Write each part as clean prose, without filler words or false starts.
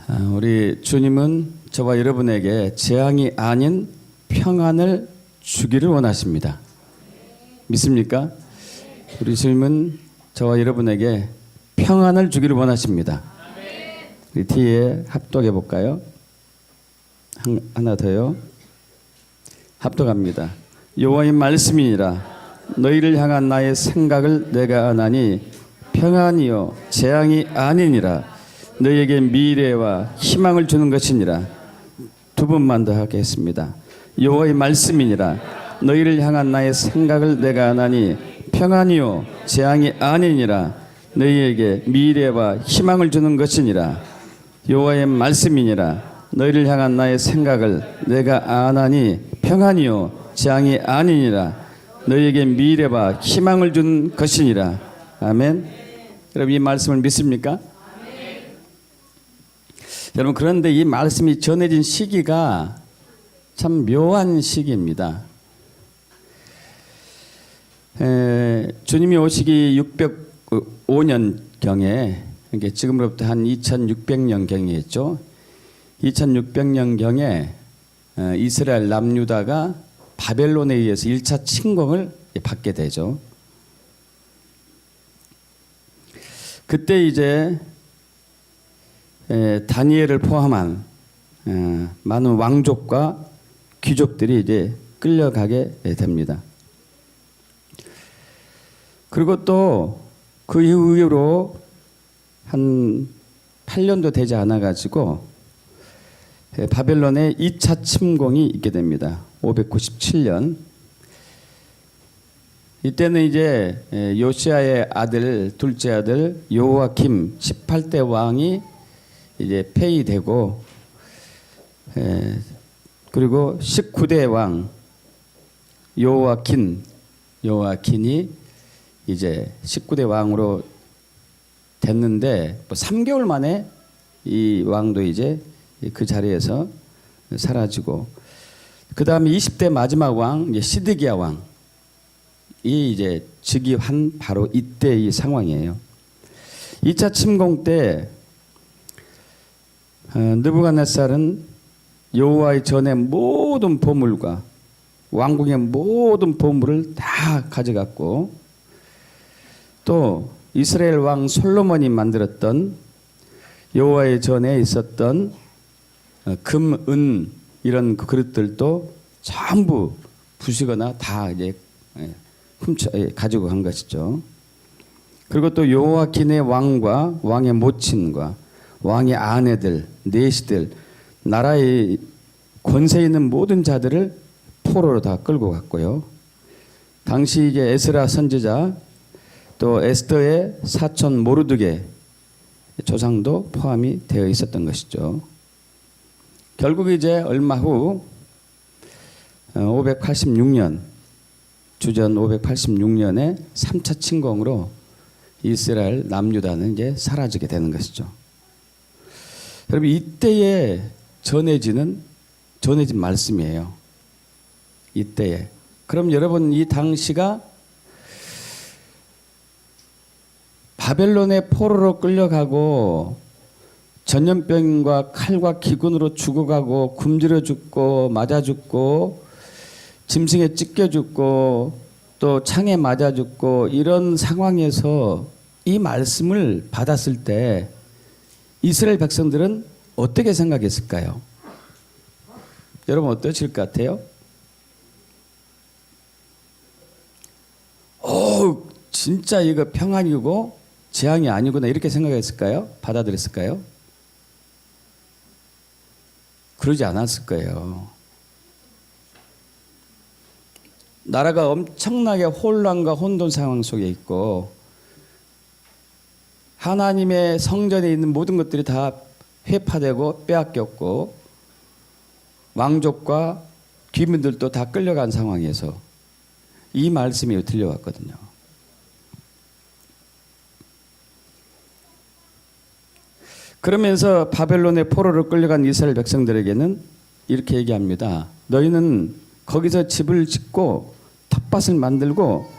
우리 주님은 저와 여러분에게 재앙이 아닌 평안을 주기를 원하십니다. 믿습니까? 우리 주님은 저와 여러분에게 평안을 주기를 원하십니다. 우리 뒤에 합독해 볼까요? 하나 더요. 합독합니다. 여호와의 말씀이니라. 너희를 향한 나의 생각을 내가 아나니 평안이요 재앙이 아니니라. 너희에게 미래와 희망을 주는 것이니라. 두 번만 더 하겠습니다. 여호와의 말씀이니라. 너희를 향한 나의 생각을 내가 아나니 평안이요 재앙이 아니니라. 너희에게 미래와 희망을 주는 것이니라. 여호와의 말씀이니라. 너희를 향한 나의 생각을 내가 아나니 평안이요 재앙이 아니니라. 너희에게 미래와 희망을 준 것이니라. 아멘. 여러분 이 말씀을 믿습니까? 여러분 그런데 이 말씀이 전해진 시기가 참 묘한 시기입니다. 주님이 오시기 605년경에 지금으로부터 한 2600년경이겠죠. 2600년경에 이스라엘 남유다가 바벨론에 의해서 1차 침공을 받게 되죠. 그때 이제 다니엘을 포함한 많은 왕족과 귀족들이 이제 끌려가게 됩니다. 그리고 또 그 이후로 한 8년도 되지 않아 가지고 바벨론의 2차 침공이 있게 됩니다. 597년. 이때는 이제 요시야의 아들, 둘째 아들 요아김 18대 왕이 이제 폐위되고, 그리고 19대 왕 요아킨이 이제 19대 왕으로 됐는데, 뭐 3개월 만에 이 왕도 이제 그 자리에서 사라지고, 그 다음에 20대 마지막 왕 시드기야 왕이 이제 즉위한 바로 이때의 상황이에요. 2차 침공 때 느부갓네살은 여호와의 전의 모든 보물과 왕궁의 모든 보물을 다 가져갔고, 또 이스라엘 왕 솔로몬이 만들었던 여호와의 전에 있었던 금, 은 이런 그릇들도 전부 부시거나 다 이제 훔쳐 가지고 간 것이죠. 그리고 또 요아킨의 왕과 왕의 모친과 왕의 아내들, 내시들, 나라의 권세 있는 모든 자들을 포로로 다 끌고 갔고요. 당시 이제 에스라 선지자, 또 에스더의 사촌 모르드게 조상도 포함이 되어 있었던 것이죠. 결국 이제 얼마 후 586년, 주전 586년에 3차 침공으로 이스라엘 남유다는 이제 사라지게 되는 것이죠. 여러분 이때에 전해진 말씀이에요. 이때에. 그럼 여러분 이 당시가 바벨론의 포로로 끌려가고 전염병과 칼과 기근으로 죽어가고 굶주려 죽고 맞아 죽고 짐승에 찢겨 죽고 또 창에 맞아 죽고 이런 상황에서 이 말씀을 받았을 때 이스라엘 백성들은 어떻게 생각했을까요? 여러분 어떠실 것 같아요? 진짜 이거 평안이고 재앙이 아니구나 이렇게 생각했을까요? 받아들였을까요? 그러지 않았을 거예요. 나라가 엄청나게 혼란과 혼돈 상황 속에 있고 하나님의 성전에 있는 모든 것들이 다 회파되고 빼앗겼고 왕족과 귀민들도 다 끌려간 상황에서 이 말씀이 들려왔거든요. 그러면서 바벨론의 포로로 끌려간 이스라엘 백성들에게는 이렇게 얘기합니다. 너희는 거기서 집을 짓고 텃밭을 만들고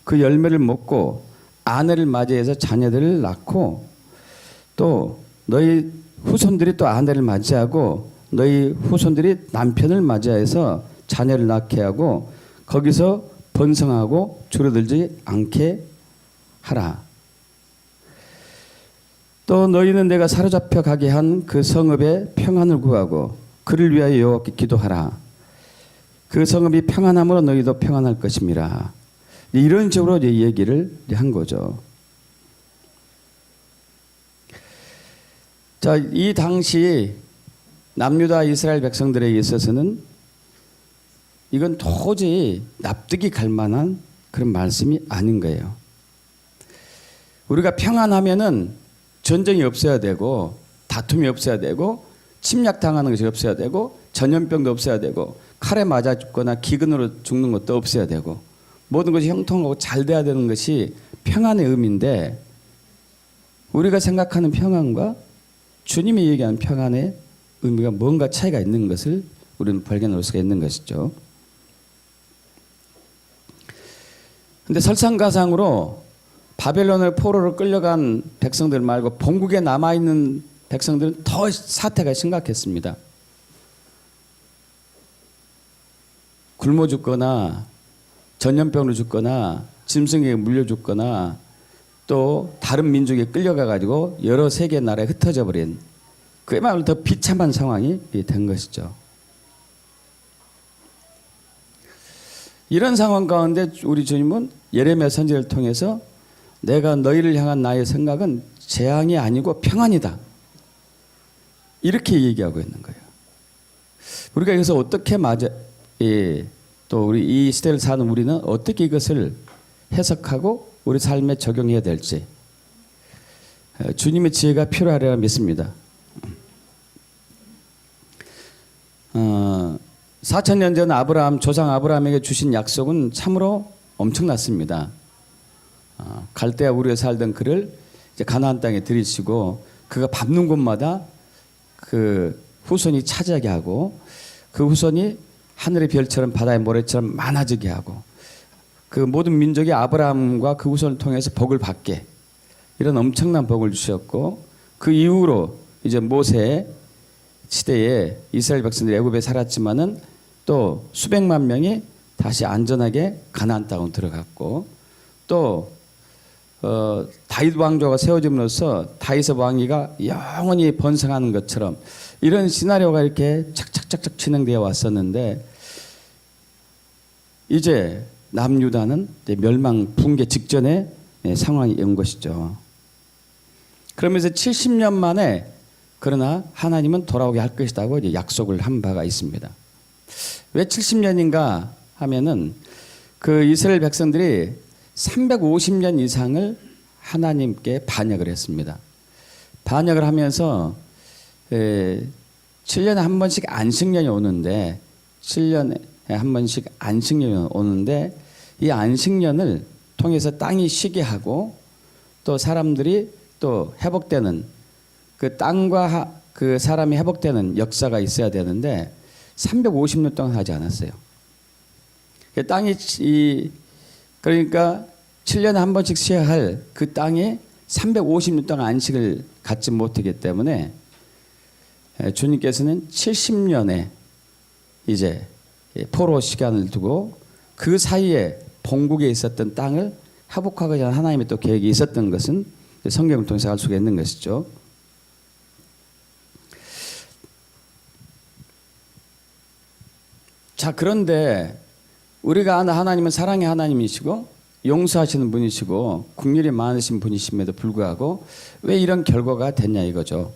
그 열매를 먹고 아내를 맞이해서 자녀들을 낳고 또 너희 후손들이 또 아내를 맞이하고 너희 후손들이 남편을 맞이해서 자녀를 낳게 하고 거기서 번성하고 줄어들지 않게 하라. 또 너희는 내가 사로잡혀 가게 한 그 성읍의 평안을 구하고 그를 위하여 여호와께 기도하라. 그 성읍이 평안함으로 너희도 평안할 것임이라. 이런 식으로 이제 얘기를 한 거죠. 자, 이 당시 남유다 이스라엘 백성들에게 있어서는 이건 도저히 납득이 갈 만한 그런 말씀이 아닌 거예요. 우리가 평안하면은 전쟁이 없어야 되고 다툼이 없어야 되고 침략당하는 것이 없어야 되고 전염병도 없어야 되고 칼에 맞아 죽거나 기근으로 죽는 것도 없어야 되고 모든 것이 형통하고 잘 돼야 되는 것이 평안의 의미인데 우리가 생각하는 평안과 주님이 얘기하는 평안의 의미가 뭔가 차이가 있는 것을 우리는 발견할 수가 있는 것이죠. 근데 설상가상으로 바벨론의 포로로 끌려간 백성들 말고 본국에 남아있는 백성들은 더 사태가 심각했습니다. 굶어 죽거나 전염병으로 죽거나 짐승에게 물려 죽거나 또 다른 민족에 끌려가 가지고 여러 세계 나라에 흩어져 버린 그야말로 더 비참한 상황이 된 것이죠. 이런 상황 가운데 우리 주님은 예레미야 선지자를 통해서 내가 너희를 향한 나의 생각은 재앙이 아니고 평안이다. 이렇게 얘기하고 있는 거예요. 우리가 여기서 어떻게 또 우리 이 시대를 사는 우리는 어떻게 이것을 해석하고 우리 삶에 적용해야 될지 주님의 지혜가 필요하리라 믿습니다. 4,000년 전 아브라함 조상 아브라함에게 주신 약속은 참으로 엄청났습니다. 갈대아 우리에 살던 그를 이제 가나안 땅에 들이시고 그가 밟는 곳마다 그 후손이 차지하게 하고 그 후손이 하늘의 별처럼 바다의 모래처럼 많아지게 하고 그 모든 민족이 아브라함과 그 후손을 통해서 복을 받게 이런 엄청난 복을 주셨고 그 이후로 이제 모세 시대에 이스라엘 백성들이 애굽에 살았지만은 또 수백만 명이 다시 안전하게 가나안 땅으로 들어갔고 또 다윗 왕조가 세워짐으로써 다윗의 왕위가 영원히 번성하는 것처럼 이런 시나리오가 이렇게 착착착착 진행되어 왔었는데 이제 남유다는 멸망 붕괴 직전의 상황이 온 것이죠. 그러면서 70년 만에 그러나 하나님은 돌아오게 할 것이라고 이제 약속을 한 바가 있습니다. 왜 70년인가 하면은 그 이스라엘 백성들이 350년 이상을 하나님께 반역을 했습니다. 반역을 하면서 7년에 한 번씩 안식년이 오는데 7년에 한 번씩 안식년이 오는데 이 안식년을 통해서 땅이 쉬게 하고 또 사람들이 또 회복되는 그 땅과 그 사람이 회복되는 역사가 있어야 되는데 350년 동안 하지 않았어요. 땅이 그러니까 7년에 한 번씩 쉬어야 할 그 땅에 350년 동안 안식을 갖지 못하기 때문에 주님께서는 70년에 이제 포로 시간을 두고 그 사이에 본국에 있었던 땅을 회복하고자 하는 하나님의 또 계획이 있었던 것은 성경을 통해서 알 수가 있는 것이죠. 자, 그런데 우리가 아는 하나님은 사랑의 하나님이시고 용서하시는 분이시고 긍휼이 많으신 분이심에도 불구하고 왜 이런 결과가 됐냐 이거죠.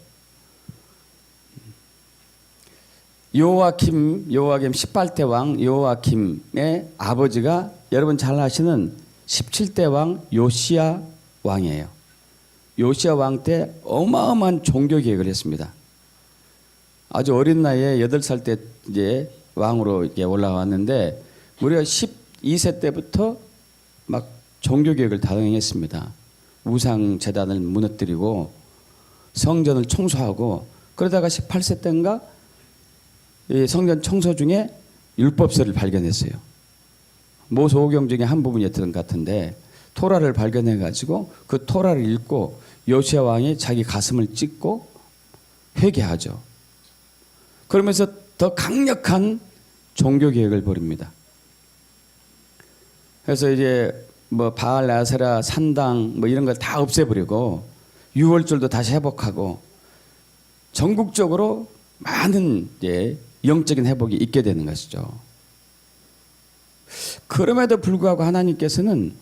요아김 18대 왕 요아김의 아버지가 여러분 잘 아시는 17대 왕 요시야 왕이에요. 요시야 왕 때 어마어마한 종교 개혁을 했습니다. 아주 어린 나이에 8살 때 이제 왕으로 이렇게 올라왔는데 무려 12세 때부터 막 종교 개혁을 단행했습니다. 우상 제단을 무너뜨리고 성전을 청소하고 그러다가 18세 때인가 이 성전 청소 중에 율법서를 발견했어요. 모세오경 중에 한 부분이었던 것 같은데 토라를 발견해 가지고 그 토라를 읽고 요시야 왕이 자기 가슴을 찢고 회개하죠. 그러면서 더 강력한 종교 개혁을 벌입니다. 그래서 이제 뭐 바알, 아세라, 산당 뭐 이런 걸 다 없애버리고 유월절도 다시 회복하고 전국적으로 많은 이제 영적인 회복이 있게 되는 것이죠. 그럼에도 불구하고 하나님께서는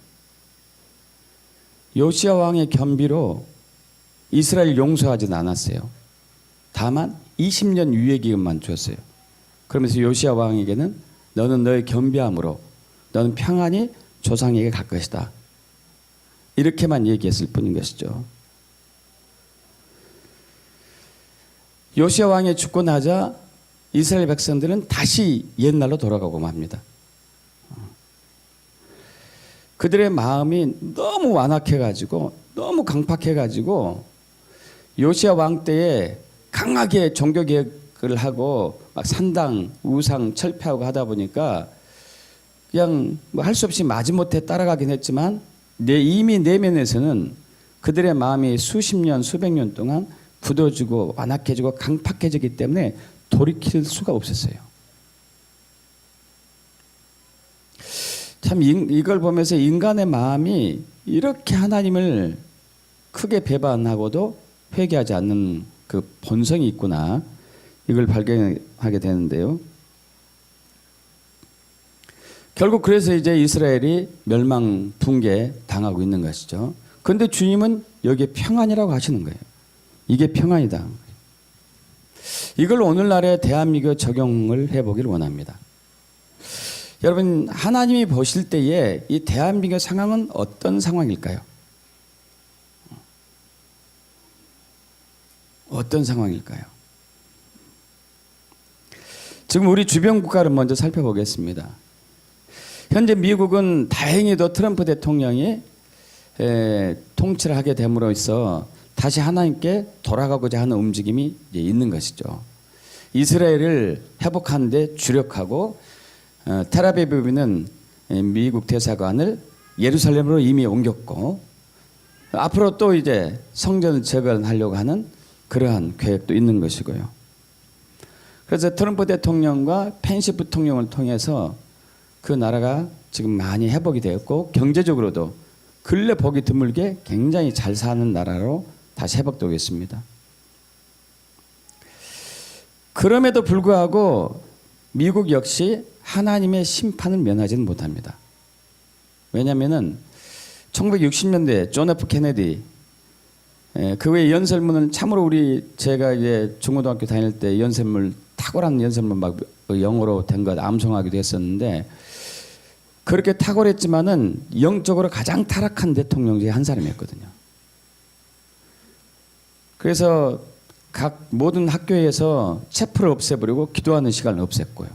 요시야 왕의 겸비로 이스라엘 용서하지는 않았어요. 다만 20년 유예 기간만 주었어요. 그러면서 요시야 왕에게는 너는 너의 겸비함으로 너는 평안히 조상에게 갈 것이다. 이렇게만 얘기했을 뿐인 것이죠. 요시야 왕이 죽고 나자 이스라엘 백성들은 다시 옛날로 돌아가고 맙니다. 그들의 마음이 너무 완악해가지고 너무 강팍해가지고 요시야 왕 때에 강하게 종교개혁을 하고 막 산당, 우상 철폐하고 하다 보니까 그냥 뭐 할 수 없이 마지못해 따라가긴 했지만 이미 내면에서는 그들의 마음이 수십 년, 수백 년 동안 굳어지고 완악해지고 강팍해지기 때문에 돌이킬 수가 없었어요. 참 이걸 보면서 인간의 마음이 이렇게 하나님을 크게 배반하고도 회개하지 않는 그 본성이 있구나, 이걸 발견하게 되는데요. 결국 그래서 이제 이스라엘이 멸망 붕괴 당하고 있는 것이죠. 그런데 주님은 여기에 평안이라고 하시는 거예요. 이게 평안이다. 이걸 오늘날의 대한민국에 적용을 해보기를 원합니다. 여러분, 하나님이 보실 때에 이 대한민국의 상황은 어떤 상황일까요? 어떤 상황일까요? 지금 우리 주변 국가를 먼저 살펴보겠습니다. 현재 미국은 다행히도 트럼프 대통령이 통치를 하게 됨으로써 다시 하나님께 돌아가고자 하는 움직임이 있는 것이죠. 이스라엘을 회복하는 데 주력하고 텔아비브는 미국 대사관을 예루살렘으로 이미 옮겼고 앞으로 또 이제 성전을 재건하려고 하는 그러한 계획도 있는 것이고요. 그래서 트럼프 대통령과 펜시 부통령을 통해서 그 나라가 지금 많이 회복이 되었고 경제적으로도 근래 보기 드물게 굉장히 잘 사는 나라로 다시 회복되고 있습니다. 그럼에도 불구하고 미국 역시 하나님의 심판을 면하지는 못합니다. 왜냐하면 1960년대 존 F 케네디 그 외에 연설문을 참으로 제가 이제 중고등학교 다닐 때 연설문 탁월한 연설문 막 영어로 된 것 암송하기도 했었는데 그렇게 탁월했지만은 영적으로 가장 타락한 대통령 중에 한 사람이었거든요. 그래서 각 모든 학교에서 체플을 없애버리고 기도하는 시간을 없앴고요.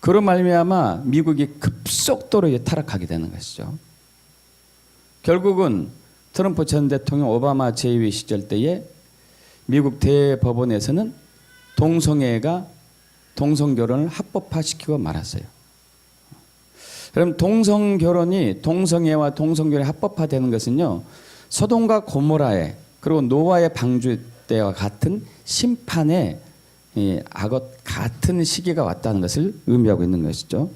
그런 말미암아 미국이 급속도로 타락하게 되는 것이죠. 결국은 트럼프 전 대통령 오바마 제2위 시절 때에 미국 대법원에서는 동성결혼을 합법화시키고 말았어요. 그럼 동성애와 동성결혼이 합법화되는 것은요, 소돔과 고모라의 그리고 노아의 방주 때와 같은 심판의 악어 같은 시기가 왔다는 것을 의미하고 있는 것이죠.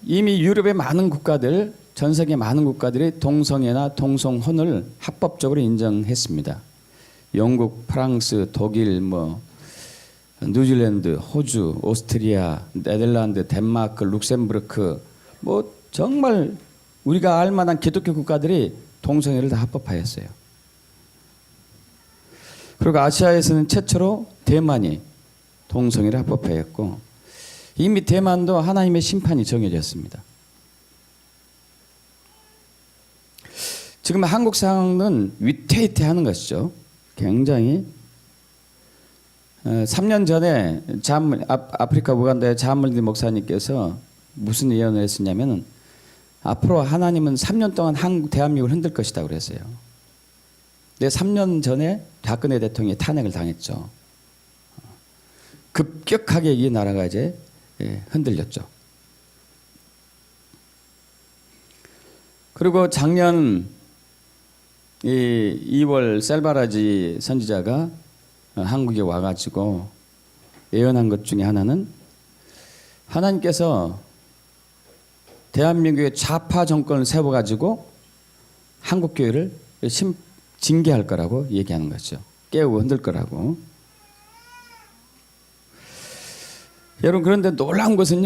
이미 유럽의 많은 국가들, 전 세계 많은 국가들이 동성애나 동성혼을 합법적으로 인정했습니다. 영국, 프랑스, 독일, 뉴질랜드, 호주, 오스트리아, 네덜란드, 덴마크, 룩셈부르크, 정말 우리가 알만한 기독교 국가들이 동성애를 다 합법화했어요. 그리고 아시아에서는 최초로 대만이 동성애를 합법화했고 이미 대만도 하나님의 심판이 정해졌습니다. 지금 한국 상황은 위태위태하는 것이죠. 굉장히 3년 전에 아프리카 우간다의 자물리 목사님께서 무슨 예언을 했었냐면 앞으로 하나님은 3년 동안 대한민국을 흔들 것이다 그랬어요. 근데 3년 전에 박근혜 대통령이 탄핵을 당했죠. 급격하게 이 나라가 이제 흔들렸죠. 그리고 작년 이 2월 셀바라지 선지자가 한국에 와가지고 예언한 것 중에 하나는 하나님께서 대한민국의 좌파 정권을 세워가지고 한국 교회를 징계할 거라고 얘기하는 거죠. 깨우고 흔들 거라고. 여러분, 그런데 놀라운 것은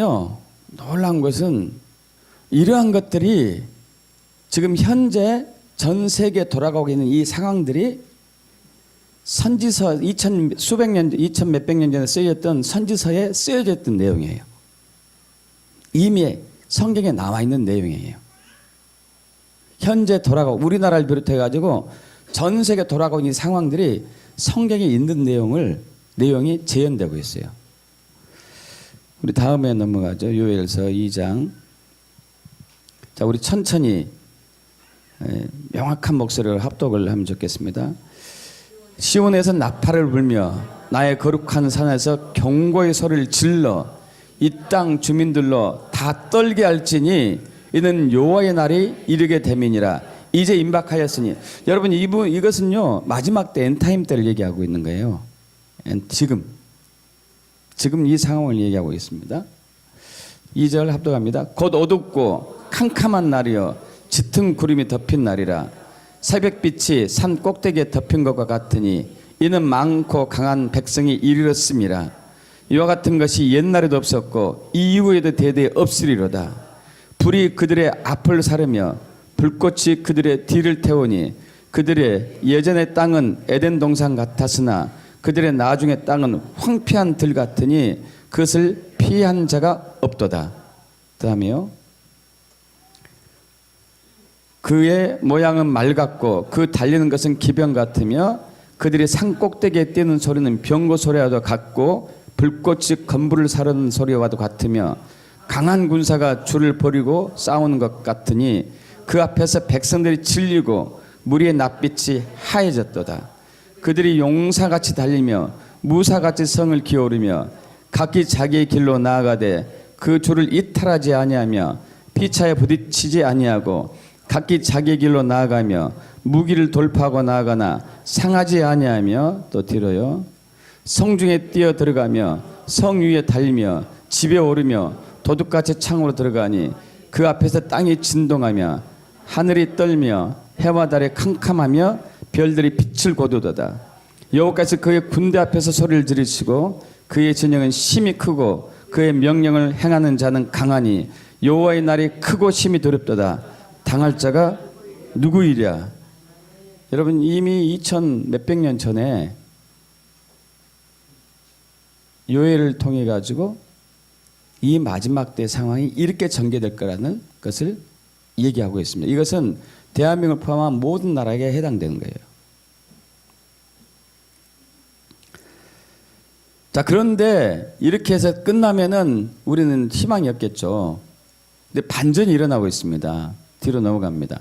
이러한 것들이 지금 현재 전 세계에 돌아가고 있는 이 상황들이 선지서 2000 몇백 년 전에 쓰여졌던 선지서에 쓰여져 있던 내용이에요. 이미 성경에 나와 있는 내용이에요. 현재 돌아가고 우리나라를 비롯해 가지고 전 세계 돌아가고 있는 이 상황들이 성경에 있는 내용이 재현되고 있어요. 우리 다음에 넘어가죠. 요엘서 2장. 자, 우리 천천히 명확한 목소리로 합독을 하면 좋겠습니다. 시온에서 나팔을 불며 나의 거룩한 산에서 경고의 소리를 질러 이 땅 주민들로 다 떨게 할지니 이는 여호와의 날이 이르게 됨이니라. 이제 임박하였으니. 여러분, 이것은요 마지막 때 엔타임 때를 얘기하고 있는 거예요. 지금 이 상황을 얘기하고 있습니다. 2절 합독합니다. 곧 어둡고 캄캄한 날이여 짙은 구름이 덮인 날이라. 새벽빛이 산 꼭대기에 덮인 것과 같으니 이는 많고 강한 백성이 이르렀음이라. 이와 같은 것이 옛날에도 없었고 이후에도 대대에 없으리로다. 불이 그들의 앞을 사르며 불꽃이 그들의 뒤를 태우니 그들의 예전의 땅은 에덴 동산 같았으나 그들의 나중의 땅은 황폐한 들 같으니 그것을 피한 자가 없도다. 다음에요. 그의 모양은 말 같고 그 달리는 것은 기병 같으며 그들이 산 꼭대기에 뛰는 소리는 병거 소리와도 같고 불꽃이 건물을 사르는 소리와도 같으며 강한 군사가 줄을 버리고 싸우는 것 같으니 그 앞에서 백성들이 질리고 무리의 낯빛이 하얘졌도다. 그들이 용사같이 달리며 무사같이 성을 기어오르며 각기 자기의 길로 나아가되 그 줄을 이탈하지 아니하며 피차에 부딪히지 아니하고 각기 자기의 길로 나아가며 무기를 돌파하고 나아가나 상하지 아니하며. 또 뒤로요. 성중에 뛰어 들어가며 성 위에 달리며 집에 오르며 도둑같이 창으로 들어가니 그 앞에서 땅이 진동하며 하늘이 떨며 해와 달이 캄캄하며 별들이 빛을 거두도다. 여호와께서 그의 군대 앞에서 소리를 지르시고 그의 진영은 심히 크고 그의 명령을 행하는 자는 강하니 여호와의 날이 크고 심히 두렵도다. 당할 자가 누구이랴. 여러분, 이미 2000 몇백 년 전에 요엘을 통해 가지고 이 마지막 때 상황이 이렇게 전개될 거라는 것을 얘기하고 있습니다. 이것은 대한민국을 포함한 모든 나라에 해당되는 거예요. 자, 그런데 이렇게 해서 끝나면은 우리는 희망이 없겠죠. 근데 반전이 일어나고 있습니다. 뒤로 넘어갑니다.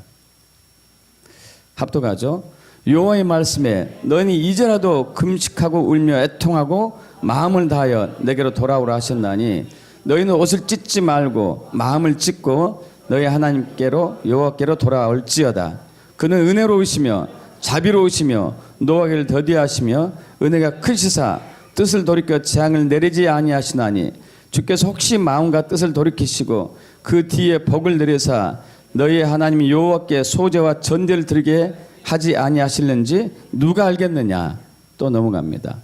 합독하죠. 여호와의 말씀에 너희는 이제라도 금식하고 울며 애통하고 마음을 다하여 내게로 돌아오라 하셨나니 너희는 옷을 찢지 말고 마음을 찢고 너희 하나님께로 여호와께로 돌아올지어다. 그는 은혜로우시며 자비로우시며 노하기를 더디하시며 은혜가 크시사 뜻을 돌이켜 재앙을 내리지 아니하시나니 주께서 혹시 마음과 뜻을 돌이키시고 그 뒤에 복을 내려사 너희 하나님 여호와께 소제와 전제를 드리게 하지 아니하실는지 누가 알겠느냐. 또 넘어갑니다.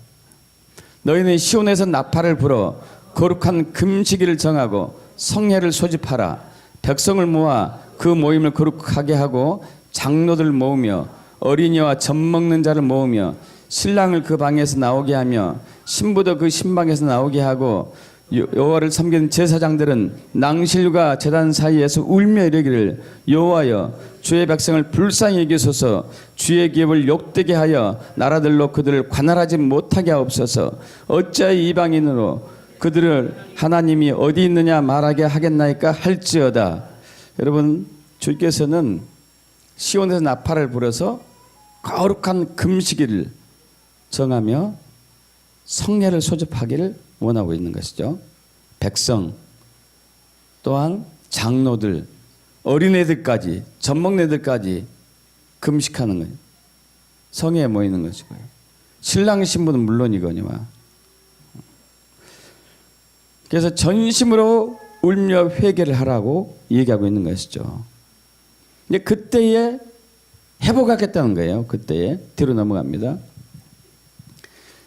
너희는 시온에서 나팔을 불어 거룩한 금식일을 정하고 성회를 소집하라. 백성을 모아 그 모임을 거룩하게 하고 장로들 모으며 어린이와 젖 먹는 자를 모으며 신랑을 그 방에서 나오게 하며 신부도 그 신방에서 나오게 하고 여호와를 섬기는 제사장들은 낭실과 제단 사이에서 울며 이르기를 여호와여 주의 백성을 불쌍히 여기소서 주의 기업을 욕되게 하여 나라들로 그들을 관할하지 못하게 하옵소서. 어찌하여 이방인으로 그들을 하나님이 어디 있느냐 말하게 하겠나이까 할지어다. 여러분, 주께서는 시온에서 나팔을 불어서 거룩한 금식일을 정하며 성례를 소집하기를 원하고 있는 것이죠. 백성 또한 장로들, 어린애들까지, 젖먹는 애들까지 금식하는 거예요. 성회에 모이는 것이고요. 신랑 신부는 물론이거니와. 그래서 전심으로 울며 회개를 하라고 얘기하고 있는 것이죠. 근데 그때에 회복하겠다는 거예요. 그때에 뒤로 넘어갑니다.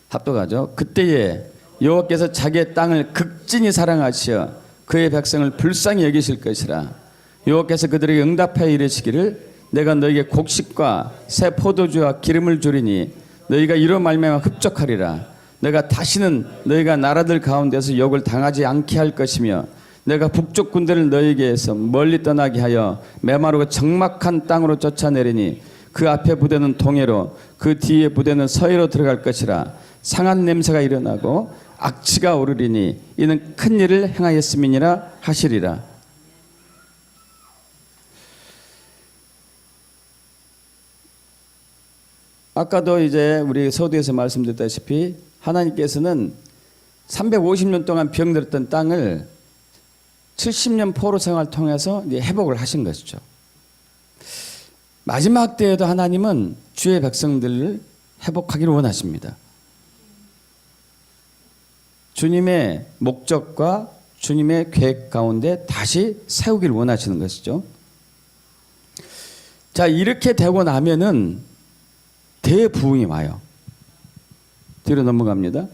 합독하죠. 그때에 여호와께서 자기의 땅을 극진히 사랑하시어 그의 백성을 불쌍히 여기실 것이라. 여호와께서 그들에게 응답하여 이르시기를 내가 너에게 곡식과 새 포도주와 기름을 주리니 너희가 이로 말미암아 흡족하리라. 내가 다시는 너희가 나라들 가운데서 욕을 당하지 않게 할 것이며 내가 북쪽 군대를 너희에게서 멀리 떠나게 하여 메마르고 적막한 땅으로 쫓아내리니 그 앞에 부대는 동해로 그 뒤에 부대는 서해로 들어갈 것이라. 상한 냄새가 일어나고 악취가 오르리니 이는 큰 일을 행하였음이니라 하시리라. 아까도 이제 우리 서두에서 말씀드렸다시피 하나님께서는 350년 동안 병들었던 땅을 70년 포로 생활을 통해서 회복을 하신 것이죠. 마지막 때에도 하나님은 주의 백성들을 회복하기를 원하십니다. 주님의 목적과 주님의 계획 가운데 다시 세우기를 원하시는 것이죠. 자, 이렇게 되고 나면은 대부흥이 와요. 뒤로 넘어갑니다.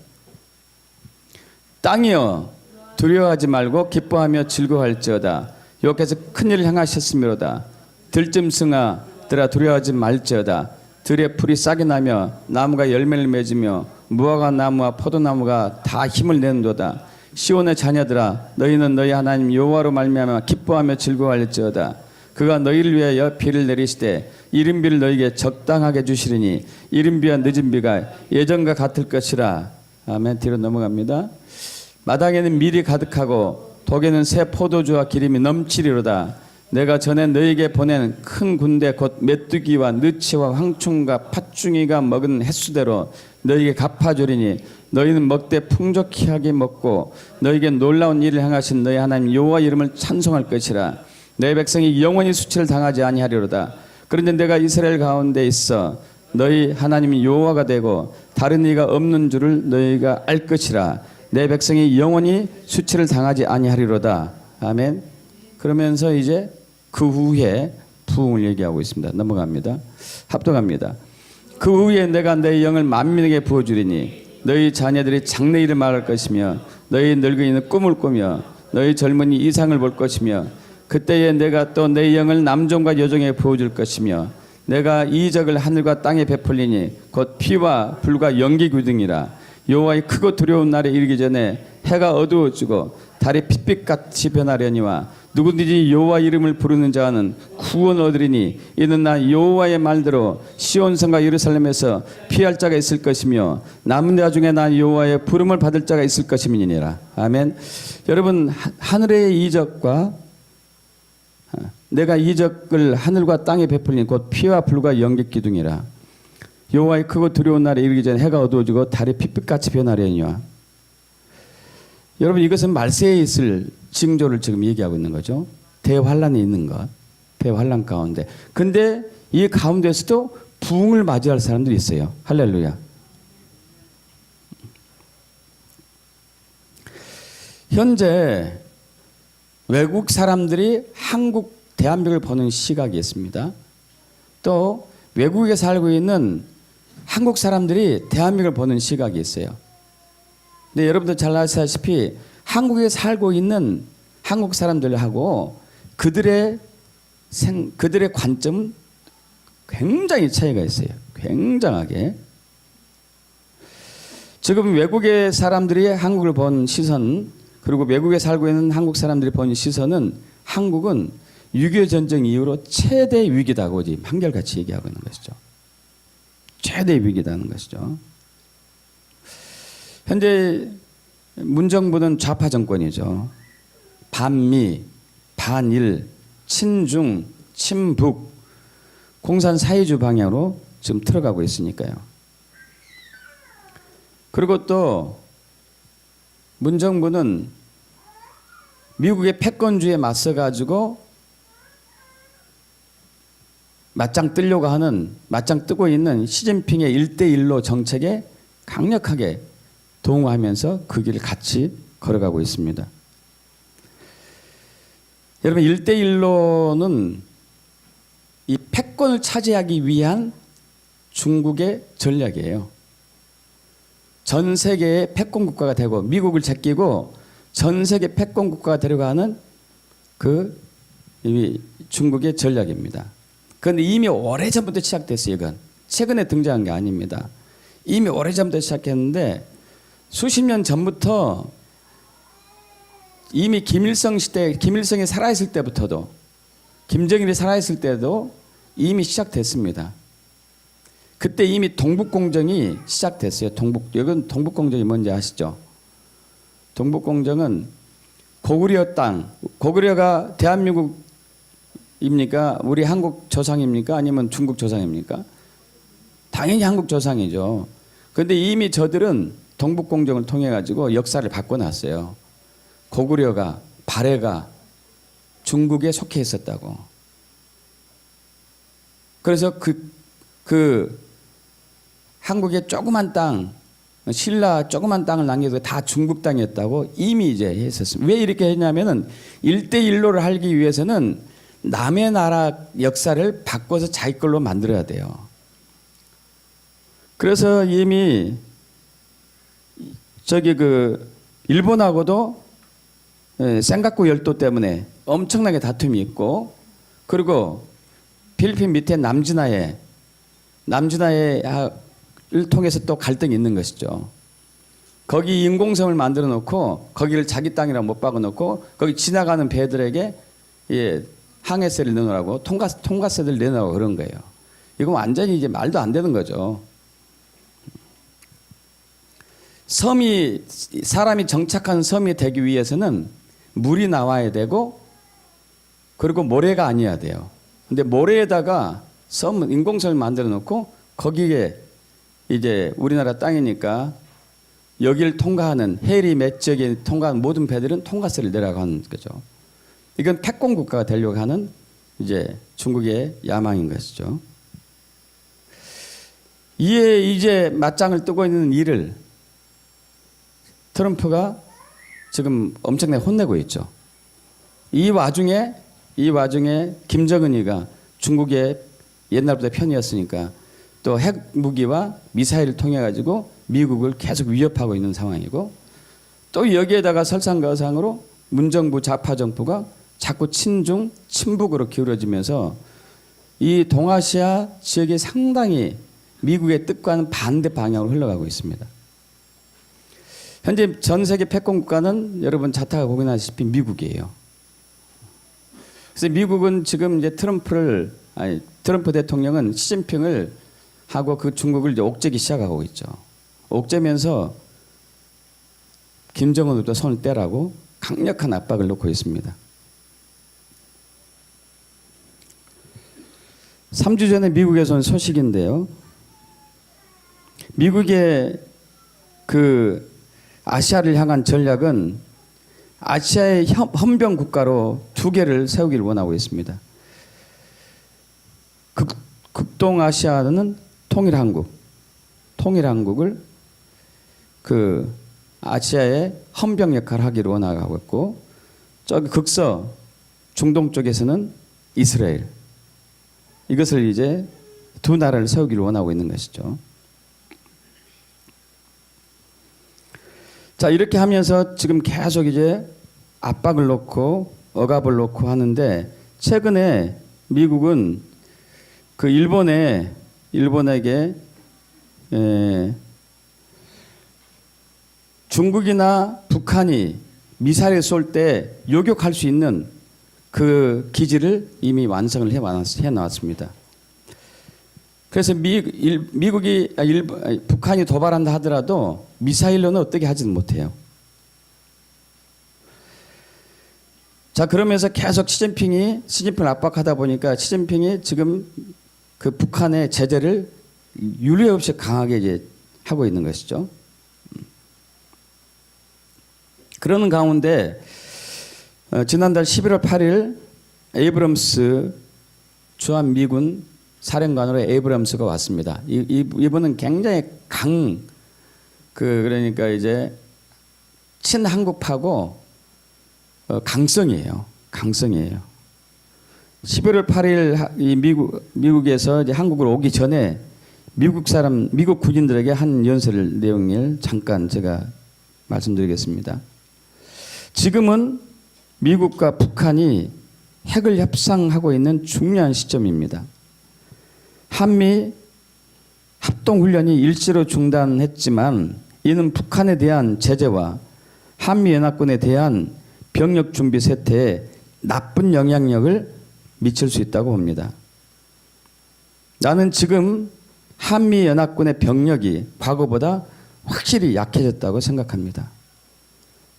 땅이여 두려워하지 말고 기뻐하며 즐거워할지어다. 여호와께서 큰 일을 행하셨으므로다. 들짐승아들아 두려워하지 말지어다. 들의 풀이 싹이 나며 나무가 열매를 맺으며 무화과 나무와 포도나무가 다 힘을 내는도다. 시온의 자녀들아 너희는 너희 하나님 여호와로 말미암아 기뻐하며 즐거워할지어다. 그가 너희를 위하여 비를 내리시되 이른 비를 너희에게 적당하게 주시리니 이른 비와 늦은 비가 예전과 같을 것이라. 아멘. 뒤로 넘어갑니다. 마당에는 밀이 가득하고 독에는 새 포도주와 기름이 넘치리로다. 내가 전에 너희에게 보낸 큰 군대 곧 메뚜기와 느치와 황충과 팥중이가 먹은 횟수대로 너희에게 갚아주리니 너희는 먹되 풍족히 하게 먹고 너희에게 놀라운 일을 행하신 너희 하나님 여호와 이름을 찬송할 것이라. 내 백성이 영원히 수치를 당하지 아니하리로다. 그런데 내가 이스라엘 가운데 있어 너희 하나님이 여호와가 되고 다른 이가 없는 줄을 너희가 알 것이라. 내 백성이 영원히 수치를 당하지 아니하리로다. 아멘. 그러면서 이제 그 후에 부흥을 얘기하고 있습니다. 넘어갑니다. 합독합니다. 그 후에 내가 내 영을 만민에게 부어주리니 너희 자녀들이 장래일을 말할 것이며 너희 늙은이는 꿈을 꾸며 너희 젊은이 이상을 볼 것이며 그때에 내가 또 내 영을 남종과 여종에게 부어줄 것이며 내가 이적을 하늘과 땅에 베풀리니 곧 피와 불과 연기 기둥이라. 여호와의 크고 두려운 날에 이르기 전에 해가 어두워지고 달이 핏빛같이 변하려니와 누구든지 여호와 이름을 부르는 자는 구원 얻으리니 이는 나 여호와의 말대로 시온성과 예루살렘에서 피할 자가 있을 것이며 남은 자 중에 나 여호와의 부름을 받을 자가 있을 것임이니라. 아멘. 여러분, 하늘의 이적과 내가 이적을 하늘과 땅에 베풀린 곧 피와 불과 연기 기둥이라. 여호와의 크고 두려운 날에 이르기 전에 해가 어두워지고 달이 핏빛같이 변하려니와. 여러분, 이것은 말세에 있을 징조를 지금 얘기하고 있는 거죠. 대환란이 있는 것, 대환란 가운데. 근데 이 가운데서도 부흥을 맞이할 사람들이 있어요. 할렐루야. 현재 외국 사람들이 대한민국을 보는 시각이 있습니다. 또 외국에 살고 있는 한국 사람들이 대한민국을 보는 시각이 있어요. 근데 여러분들 잘 아시다시피 한국에 살고 있는 한국 사람들하고 그들의 관점은 굉장히 차이가 있어요. 굉장하게. 지금 외국의 사람들이 한국을 본 시선, 그리고 외국에 살고 있는 한국 사람들이 본 시선은 한국은 6.25 전쟁 이후로 최대 위기다고 지금 한결같이 얘기하고 있는 것이죠. 최대 위기다는 것이죠. 현재 문정부는 좌파 정권이죠. 반미, 반일, 친중, 친북, 공산 사회주 방향으로 지금 들어가고 있으니까요. 그리고 또 문정부는 미국의 패권주의에 맞서가지고 맞짱 뜨려고 하는, 맞짱 뜨고 있는 시진핑의 1대1로 정책에 강력하게 동의하면서 그 길을 같이 걸어가고 있습니다. 여러분, 1대1로는 이 패권을 차지하기 위한 중국의 전략이에요. 전 세계의 패권 국가가 되고 미국을 제끼고 전 세계 패권 국가가 되려고 하는 그 중국의 전략입니다. 그런데 이미 오래전부터 시작됐어요. 이건 최근에 등장한 게 아닙니다. 이미 오래전부터 시작했는데 수십 년 전부터 이미 김일성 시대, 김일성이 살아있을 때부터도, 김정일이 살아있을 때도 이미 시작됐습니다. 그때 이미 동북공정이 시작됐어요. 여러분 동북공정이 뭔지 아시죠? 동북공정은 고구려 땅, 고구려가 대한민국입니까? 우리 한국 조상입니까? 아니면 중국 조상입니까? 당연히 한국 조상이죠. 그런데 이미 저들은 동북공정을 통해 가지고 역사를 바꿔놨어요. 고구려가, 발해가 중국에 속해 있었다고. 그래서 그 한국의 조그만 땅, 신라 조그만 땅을 남겨도 다 중국 땅이었다고 이미 이제 했었습니다. 왜 이렇게 했냐면은 1대1로를 하기 위해서는 남의 나라 역사를 바꿔서 자기 걸로 만들어야 돼요. 그래서 이미 저기 그 일본하고도 센가쿠 열도 때문에 엄청나게 다툼이 있고, 그리고 필리핀 밑에 남진아해를 통해서 또 갈등이 있는 것이죠. 거기 인공섬을 만들어 놓고 거기를 자기 땅이라고 못 박아 놓고 거기 지나가는 배들에게 항해세를 내놓으라고 통과세를 내놓으라고 그런 거예요. 이건 완전히 이제 말도 안 되는 거죠. 사람이 정착한 섬이 되기 위해서는 물이 나와야 되고, 그리고 모래가 아니어야 돼요. 근데 모래에다가 인공섬을 만들어 놓고 거기에 이제 우리나라 땅이니까 여기를 통과하는 해리 몇 지역에 통과하는 모든 배들은 통과세를 내라고 하는 거죠. 이건 패권 국가가 되려고 하는 이제 중국의 야망인 것이죠. 이에 이제 맞짱을 뜨고 있는 이를 트럼프가 지금 엄청나게 혼내고 있죠. 이 와중에 김정은이가 중국의 옛날부터 편이었으니까 또 핵 무기와 미사일을 통해 가지고 미국을 계속 위협하고 있는 상황이고, 또 여기에다가 설상가상으로 문정부 좌파 정부가 자꾸 친중 친북으로 기울어지면서 이 동아시아 지역이 상당히 미국의 뜻과는 반대 방향으로 흘러가고 있습니다. 현재 전 세계 패권 국가는 여러분 자타가 공인하시피 미국이에요. 그래서 미국은 지금 이제 트럼프 대통령은 시진핑을 하고 그 중국을 이제 옥죄기 시작하고 있죠. 옥죄면서 김정은으로부터 손을 떼라고 강력한 압박을 놓고 있습니다. 3주 전에 미국에서 온 소식인데요. 미국의 그 아시아를 향한 전략은 아시아의 헌병 국가로 2개를 세우기를 원하고 있습니다. 극동아시아는 통일한국을 그 아시아의 헌병 역할을 하기를 원하고 있고, 저기 극서 중동 쪽에서는 이스라엘, 이것을 이제 두 나라를 세우기를 원하고 있는 것이죠. 자, 이렇게 하면서 지금 계속 이제 압박을 놓고 억압을 놓고 하는데, 최근에 미국은 그 일본에게 중국이나 북한이 미사일을 쏠 때 요격할 수 있는 그 기지를 이미 완성을 해놨습니다. 그래서 북한이 도발한다 하더라도 미사일로는 어떻게 하지는 못해요. 자, 그러면서 계속 시진핑을 압박하다 보니까 시진핑이 지금 그 북한의 제재를 유례 없이 강하게 이제 하고 있는 것이죠. 그러는 가운데 지난달 11월 8일 에이브럼스 주한 미군 사령관으로 에이브람스가 왔습니다. 이분은 굉장히 그러니까 이제 친한국파고 강성이에요. 11월 8일 이 미국에서 이제 한국으로 오기 전에 미국 군인들에게 한 연설 내용을 잠깐 제가 말씀드리겠습니다. 지금은 미국과 북한이 핵을 협상하고 있는 중요한 시점입니다. 한미 합동훈련이 일시로 중단했지만 이는 북한에 대한 제재와 한미연합군에 대한 병력 준비 세태에 나쁜 영향력을 미칠 수 있다고 봅니다. 나는 지금 한미연합군의 병력이 과거보다 확실히 약해졌다고 생각합니다.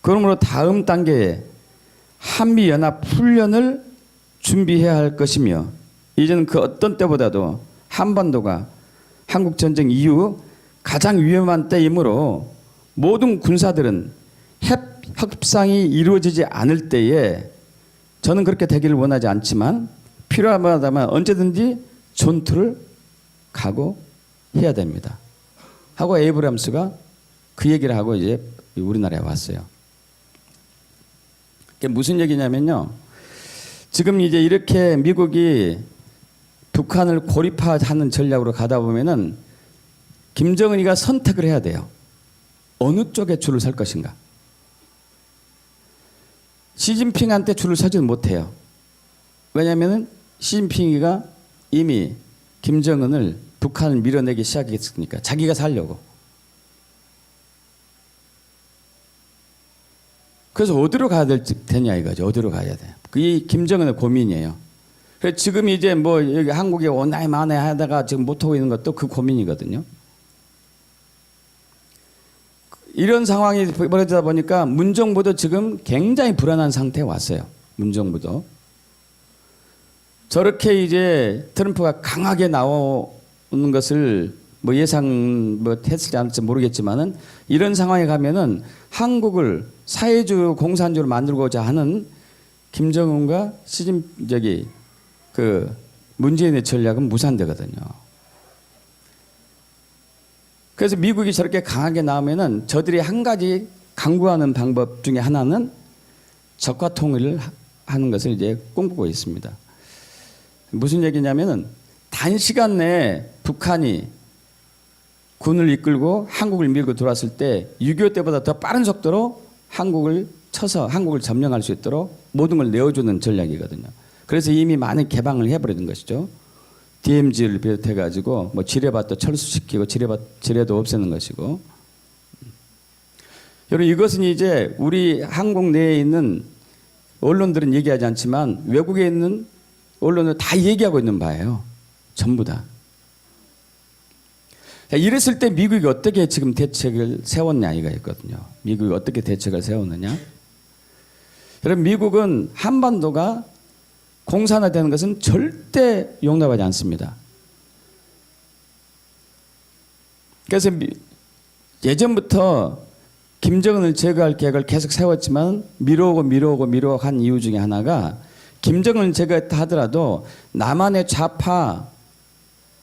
그러므로 다음 단계에 한미연합 훈련을 준비해야 할 것이며 이제는 그 어떤 때보다도 한반도가 한국전쟁 이후 가장 위험한 때이므로 모든 군사들은 협상이 이루어지지 않을 때에 저는 그렇게 되기를 원하지 않지만 필요하다면 언제든지 전투를 각오해야 됩니다. 하고 에이브람스가 그 얘기를 하고 이제 우리나라에 왔어요. 그게 무슨 얘기냐면요. 지금 이제 이렇게 미국이 북한을 고립화하는 전략으로 가다 보면은 김정은이가 선택을 해야 돼요. 어느 쪽에 줄을 설 것인가. 시진핑한테 줄을 서지는 못해요. 왜냐하면 시진핑이가 이미 김정은을 북한을 밀어내기 시작했으니까 자기가 살려고. 그래서 어디로 가야 되냐 이거죠. 어디로 가야 돼. 그게 김정은의 고민이에요. 그래서 지금 이제 뭐 여기 한국에 오나이 마나이 하다가 지금 못하고 있는 것도 그 고민이거든요. 이런 상황이 벌어지다 보니까 문정부도 지금 굉장히 불안한 상태에 왔어요. 문정부도. 저렇게 이제 트럼프가 강하게 나오는 것을 뭐 예상 했을지 않을지 모르겠지만은 이런 상황에 가면은 한국을 사회주의 공산주의로 만들고자 하는 김정은과 그 문재인의 전략은 무산되거든요. 그래서 미국이 저렇게 강하게 나오면은 저들이 한 가지 강구하는 방법 중에 하나는 적과 통일을 하는 것을 이제 꿈꾸고 있습니다. 무슨 얘기냐면은 단시간 내에 북한이 군을 이끌고 한국을 밀고 들어왔을 때 6.25 때보다 더 빠른 속도로 한국을 쳐서 한국을 점령할 수 있도록 모든 걸 내어주는 전략이거든요. 그래서 이미 많은 개방을 해버리는 것이죠. DMZ를 비롯해 가지고 뭐 지뢰밭도 철수시키고 지뢰도 없애는 것이고. 여러분 이것은 이제 우리 한국 내에 있는 언론들은 얘기하지 않지만 외국에 있는 언론은 다 얘기하고 있는 바예요. 전부 다. 이랬을 때 미국이 어떻게 지금 대책을 세웠냐 이가 있거든요. 미국이 어떻게 대책을 세웠느냐. 여러분 미국은 한반도가 공산화되는 것은 절대 용납하지 않습니다. 그래서 예전부터 김정은을 제거할 계획을 계속 세웠지만 미뤄오고 한 이유 중에 하나가 김정은을 제거했다 하더라도 남한의 좌파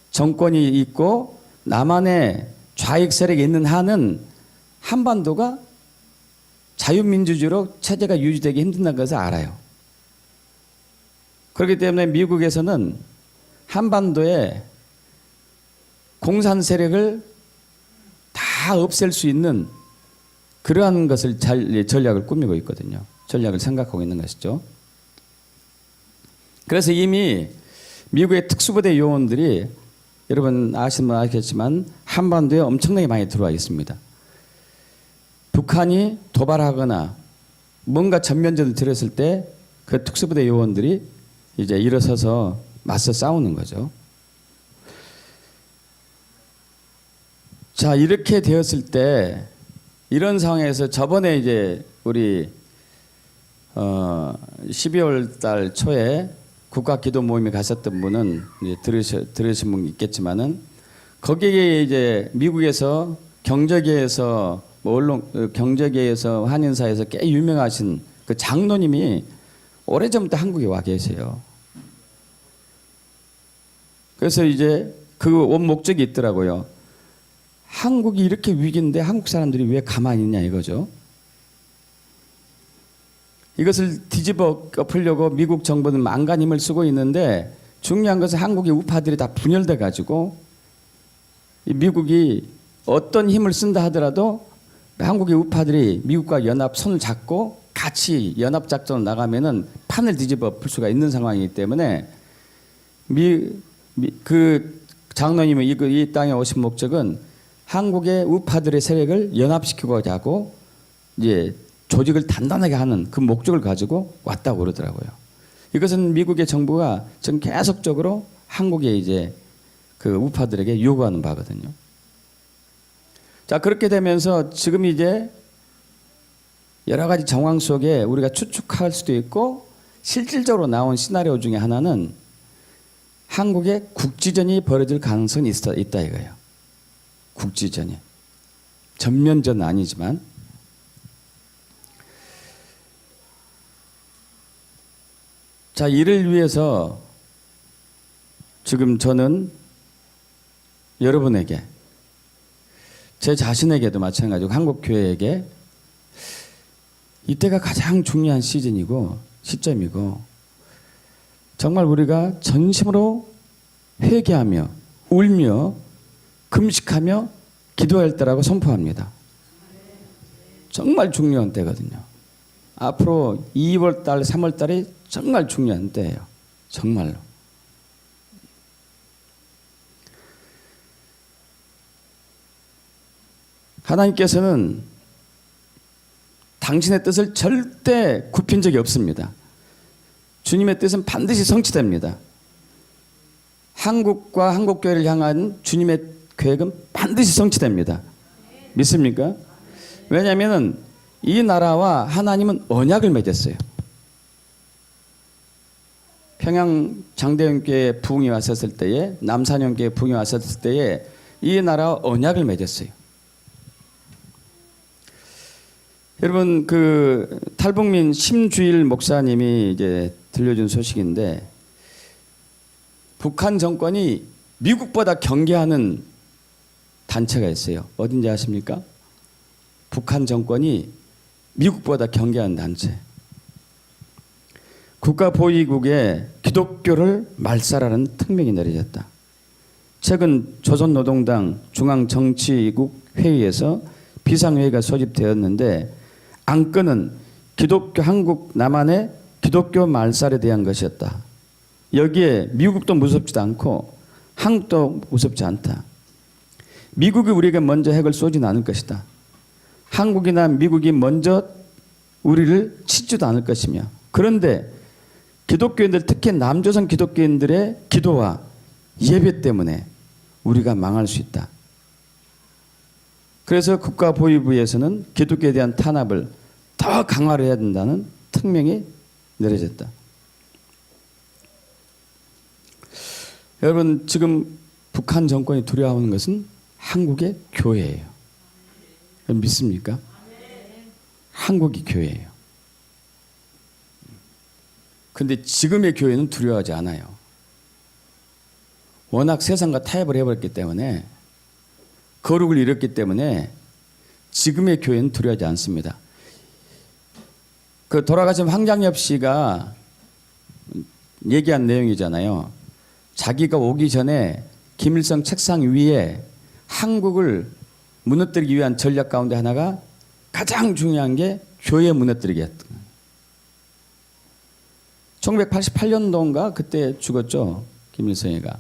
정권이 있고 남한의 좌익 세력이 있는 한은 한반도가 자유민주주의로 체제가 유지되기 힘든다는 것을 알아요. 그렇기 때문에 미국에서는 한반도에 공산 세력을 다 없앨 수 있는 그러한 것을 전략을 꾸미고 있거든요. 전략을 생각하고 있는 것이죠. 그래서 이미 미국의 특수부대 요원들이 여러분 아시는 분 아시겠지만 한반도에 엄청나게 많이 들어와 있습니다. 북한이 도발하거나 뭔가 전면전을 들였을 때 그 특수부대 요원들이 이제 일어서서 맞서 싸우는 거죠. 자, 이렇게 되었을 때 이런 상황에서 저번에 이제 우리 12월 달 초에 국가기도 모임에 갔었던 분은 이제 들으신 분 있겠지만은 거기에 이제 미국에서 경제계에서 경제계에서 한인사에서 꽤 유명하신 그 장로님이 오래전부터 한국에 와 계세요. 그래서 이제 그 온 목적이 있더라고요. 한국이 이렇게 위기인데 한국 사람들이 왜 가만히 있냐 이거죠. 이것을 뒤집어 엎으려고 미국 정부는 만간 힘을 쓰고 있는데 중요한 것은 한국의 우파들이 다 분열돼 가지고 미국이 어떤 힘을 쓴다 하더라도 한국의 우파들이 미국과 연합 손을 잡고 같이 연합 작전을 나가면은 판을 뒤집어 엎을 수가 있는 상황이기 때문에 그 장로님이 이 땅에 오신 목적은 한국의 우파들의 세력을 연합시키고자 하고 이제 조직을 단단하게 하는 그 목적을 가지고 왔다고 그러더라고요. 이것은 미국의 정부가 지금 계속적으로 한국에 이제 그 우파들에게 요구하는 바거든요. 자, 그렇게 되면서 지금 이제 여러 가지 정황 속에 우리가 추측할 수도 있고 실질적으로 나온 시나리오 중에 하나는 한국의 국지전이 벌어질 가능성이 있다 이거예요. 국지전이. 전면전은 아니지만. 자, 이를 위해서 지금 저는 여러분에게 제 자신에게도 마찬가지고 한국교회에게 이때가 가장 중요한 시즌이고 시점이고 정말 우리가 전심으로 회개하며 울며 금식하며 기도할 때라고 선포합니다. 정말 중요한 때거든요. 앞으로 2월달, 3월달이 정말 중요한 때예요. 정말로. 하나님께서는 당신의 뜻을 절대 굽힌 적이 없습니다. 주님의 뜻은 반드시 성취됩니다. 한국과 한국교회를 향한 주님의 계획은 반드시 성취됩니다. 믿습니까? 왜냐하면 이 나라와 하나님은 언약을 맺었어요. 평양 장대현교회 부흥이 왔었을 때에 남산현교회 부흥이 왔었을 때에 이 나라와 언약을 맺었어요. 여러분 그 탈북민 심주일 목사님이 이제 들려준 소식인데 북한 정권이 미국보다 경계하는 단체가 있어요. 어딘지 아십니까? 북한 정권이 미국보다 경계하는 단체. 국가보위국에 기독교를 말살하는 특명이 내려졌다. 최근 조선노동당 중앙정치국 회의에서 비상회의가 소집되었는데 안건은 기독교 한국 남한의 기독교 말살에 대한 것이었다. 여기에 미국도 무섭지도 않고 한국도 무섭지 않다. 미국이 우리에게 먼저 핵을 쏘지는 않을 것이다. 한국이나 미국이 먼저 우리를 치지도 않을 것이며 그런데 기독교인들 특히 남조선 기독교인들의 기도와 예배 때문에 우리가 망할 수 있다. 그래서 국가보위부에서는 기독교에 대한 탄압을 더 강화를 해야 된다는 특명이 내려졌다. 여러분 지금 북한 정권이 두려워하는 것은 한국의 교회예요. 믿습니까? 한국이 교회예요. 그런데 지금의 교회는 두려워하지 않아요. 워낙 세상과 타협을 해버렸기 때문에 거룩을 잃었기 때문에 지금의 교회는 두려워하지 않습니다. 그 돌아가신 황장엽 씨가 얘기한 내용이잖아요. 자기가 오기 전에 김일성 책상 위에 한국을 무너뜨리기 위한 전략 가운데 하나가 가장 중요한 게 교회 무너뜨리기였던 거예요. 1988년도인가 그때 죽었죠. 김일성이가.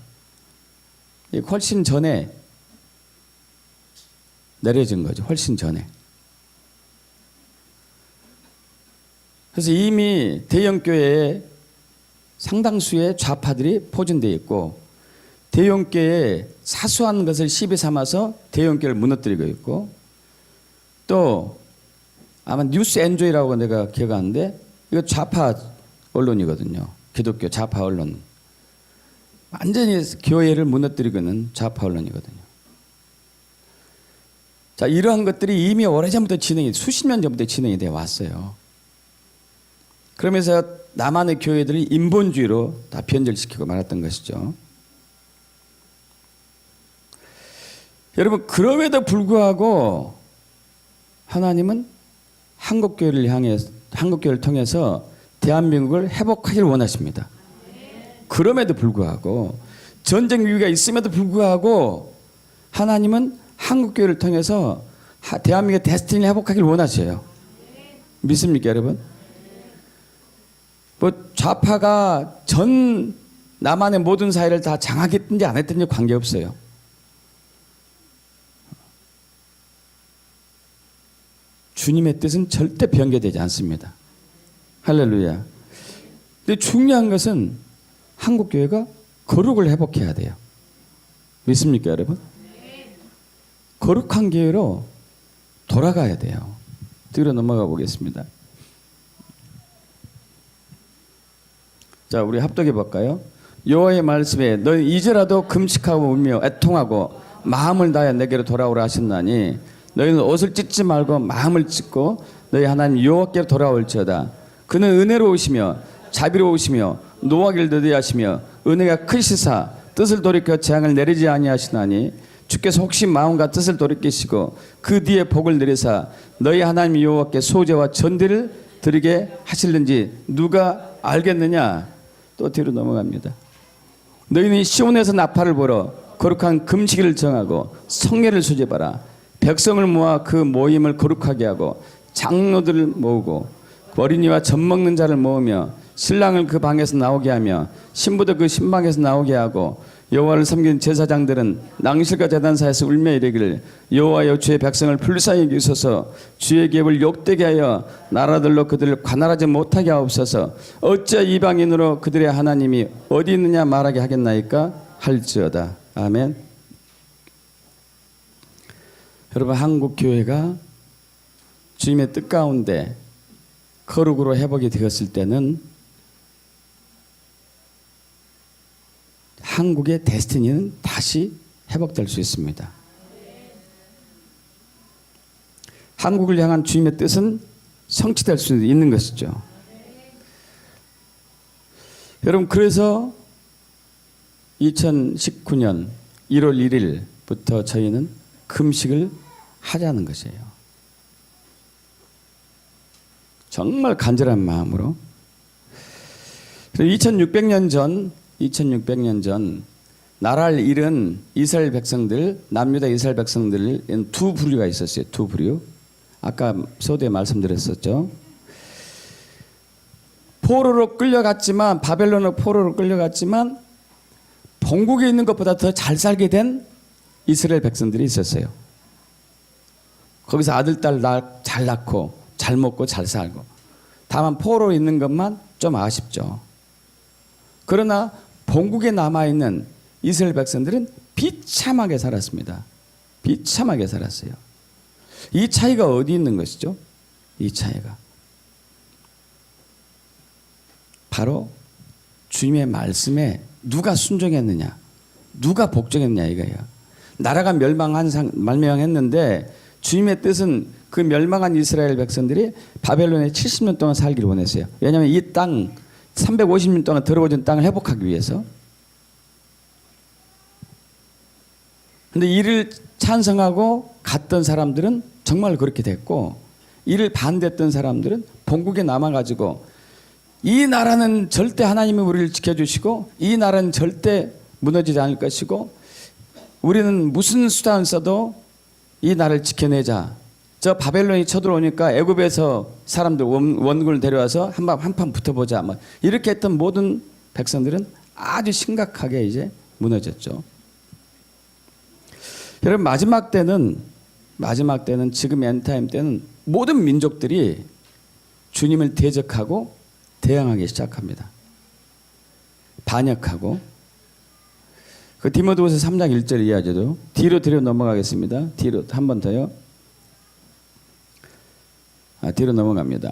훨씬 전에 내려진 거죠. 훨씬 전에. 그래서 이미 대형교회에 상당수의 좌파들이 포진되어 있고 대형교회에 사소한 것을 시비 삼아서 대형교회를 무너뜨리고 있고 또 아마 뉴스 엔조이라고 내가 기억하는데 이거 좌파 언론이거든요. 기독교 좌파 언론. 완전히 교회를 무너뜨리고 있는 좌파 언론이거든요. 자, 이러한 것들이 이미 오래전부터 수십 년 전부터 진행이 되어 왔어요. 그러면서 남한의 교회들이 인본주의로 다 변절시키고 말았던 것이죠. 여러분, 그럼에도 불구하고 하나님은 한국교회를 통해서 대한민국을 회복하기를 원하십니다. 그럼에도 불구하고, 전쟁 위기가 있음에도 불구하고 하나님은 한국교회를 통해서 대한민국의 데스티니를 회복하기를 원하셔요. 믿습니까, 여러분? 뭐 좌파가 전 남한의 모든 사회를 다 장악했든지 안 했든지 관계없어요. 주님의 뜻은 절대 변개되지 않습니다. 할렐루야. 근데 중요한 것은 한국교회가 거룩을 회복해야 돼요. 믿습니까, 여러분? 거룩한 교회로 돌아가야 돼요. 뒤로 넘어가 보겠습니다. 자, 우리 합독해 볼까요? 여호와의 말씀에 너희 이제라도 금식하고 울며 애통하고 마음을 다해 내게로 돌아오라 하셨나니 너희는 옷을 찢지 말고 마음을 찢고 너희 하나님 여호와께로 돌아올지어다. 그는 은혜로우시며 자비로우시며 노하기를 더디하시며 은혜가 크시사 뜻을 돌이켜 재앙을 내리지 아니하시나니 주께서 혹시 마음과 뜻을 돌이키시고 그 뒤에 복을 내리사 너희 하나님 여호와께 소제와 전제를 드리게 하실는지 누가 알겠느냐? 또 뒤로 넘어갑니다. 너희는 시온에서 나팔을 불어 거룩한 금식일을 정하고 성례를 수집하라. 백성을 모아 그 모임을 거룩하게 하고 장로들을 모으고 어린이와 젖 먹는 자를 모으며 신랑을 그 방에서 나오게 하며 신부도 그 신방에서 나오게 하고 여호와를 섬기는 제사장들은 낭실과 제단사에서 울며 이르기를 여호와여 주의 백성을 불쌍히 여기소서 주의 계획을 욕되게 하여 나라들로 그들을 관할하지 못하게 하옵소서 어찌 이방인으로 그들의 하나님이 어디 있느냐 말하게 하겠나이까 할지어다. 아멘. 여러분, 한국 교회가 주님의 뜻 가운데 거룩으로 회복이 되었을 때는 한국의 데스티니는 다시 회복될 수 있습니다. 한국을 향한 주님의 뜻은 성취될 수 있는 것이죠. 여러분, 그래서 2019년 1월 1일부터 저희는 금식을 하자는 것이에요. 정말 간절한 마음으로. 2600년 전 나라를 잃은 이스라엘 백성들, 남유다 이스라엘 백성들 두 부류가 있었어요. 두 부류. 아까 서두에 말씀드렸었죠. 포로로 끌려갔지만, 바벨론으로 포로로 끌려갔지만 본국에 있는 것보다 더 잘 살게 된 이스라엘 백성들이 있었어요. 거기서 아들, 딸 잘 낳고 잘 먹고 잘 살고. 다만 포로로 있는 것만 좀 아쉽죠. 그러나 본국에 남아있는 이스라엘 백성들은 비참하게 살았습니다. 비참하게 살았어요. 이 차이가 어디 있는 것이죠? 이 차이가 바로 주님의 말씀에 누가 순종했느냐, 누가 복종했느냐 이거예요. 나라가 멸망했는데 주님의 뜻은 그 멸망한 이스라엘 백성들이 바벨론에 70년 동안 살기를 원했어요. 왜냐하면 이 땅 350년 동안 더러워진 땅을 회복하기 위해서. 근데 이를 찬성하고 갔던 사람들은 정말 그렇게 됐고, 이를 반대했던 사람들은 본국에 남아가지고 이 나라는 절대 하나님이 우리를 지켜주시고 이 나라는 절대 무너지지 않을 것이고 우리는 무슨 수단을 써도 이 나라를 지켜내자. 저 바벨론이 쳐들어오니까 애굽에서 사람들 원군을 데려와서 한판 붙어보자. 이렇게 했던 모든 백성들은 아주 심각하게 이제 무너졌죠. 여러분, 마지막 때는 지금 엔타임 때는 모든 민족들이 주님을 대적하고 대항하기 시작합니다. 반역하고. 그 디모데후서 3장 1절 이하죠. 뒤로 넘어가겠습니다. 뒤로 한 번 더요. 뒤로 넘어갑니다.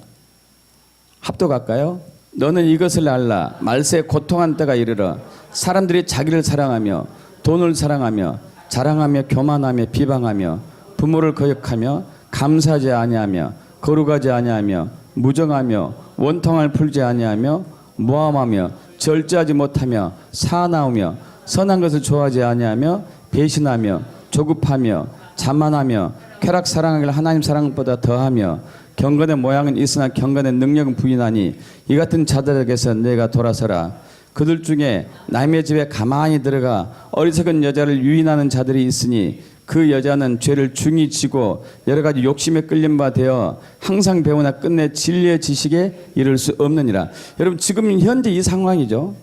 합독할까요? 너는 이것을 알라. 말세에 고통한 때가 이르러 사람들이 자기를 사랑하며 돈을 사랑하며 자랑하며 교만하며 비방하며 부모를 거역하며 감사하지 아니하며 거룩하지 아니하며 무정하며 원통을 풀지 아니하며 모함하며 절제하지 못하며 사나우며 선한 것을 좋아하지 아니하며 배신하며 조급하며 자만하며 쾌락 사랑을 하나님 사랑보다 더하며 경건의 모양은 있으나 경건의 능력은 부인하니 이 같은 자들에게서 내가 돌아서라. 그들 중에 남의 집에 가만히 들어가 어리석은 여자를 유인하는 자들이 있으니 그 여자는 죄를 중히 지고 여러 가지 욕심에 끌린 바 되어 항상 배우나 끝내 진리의 지식에 이를 수 없느니라. 여러분 지금 현재 이 상황이죠.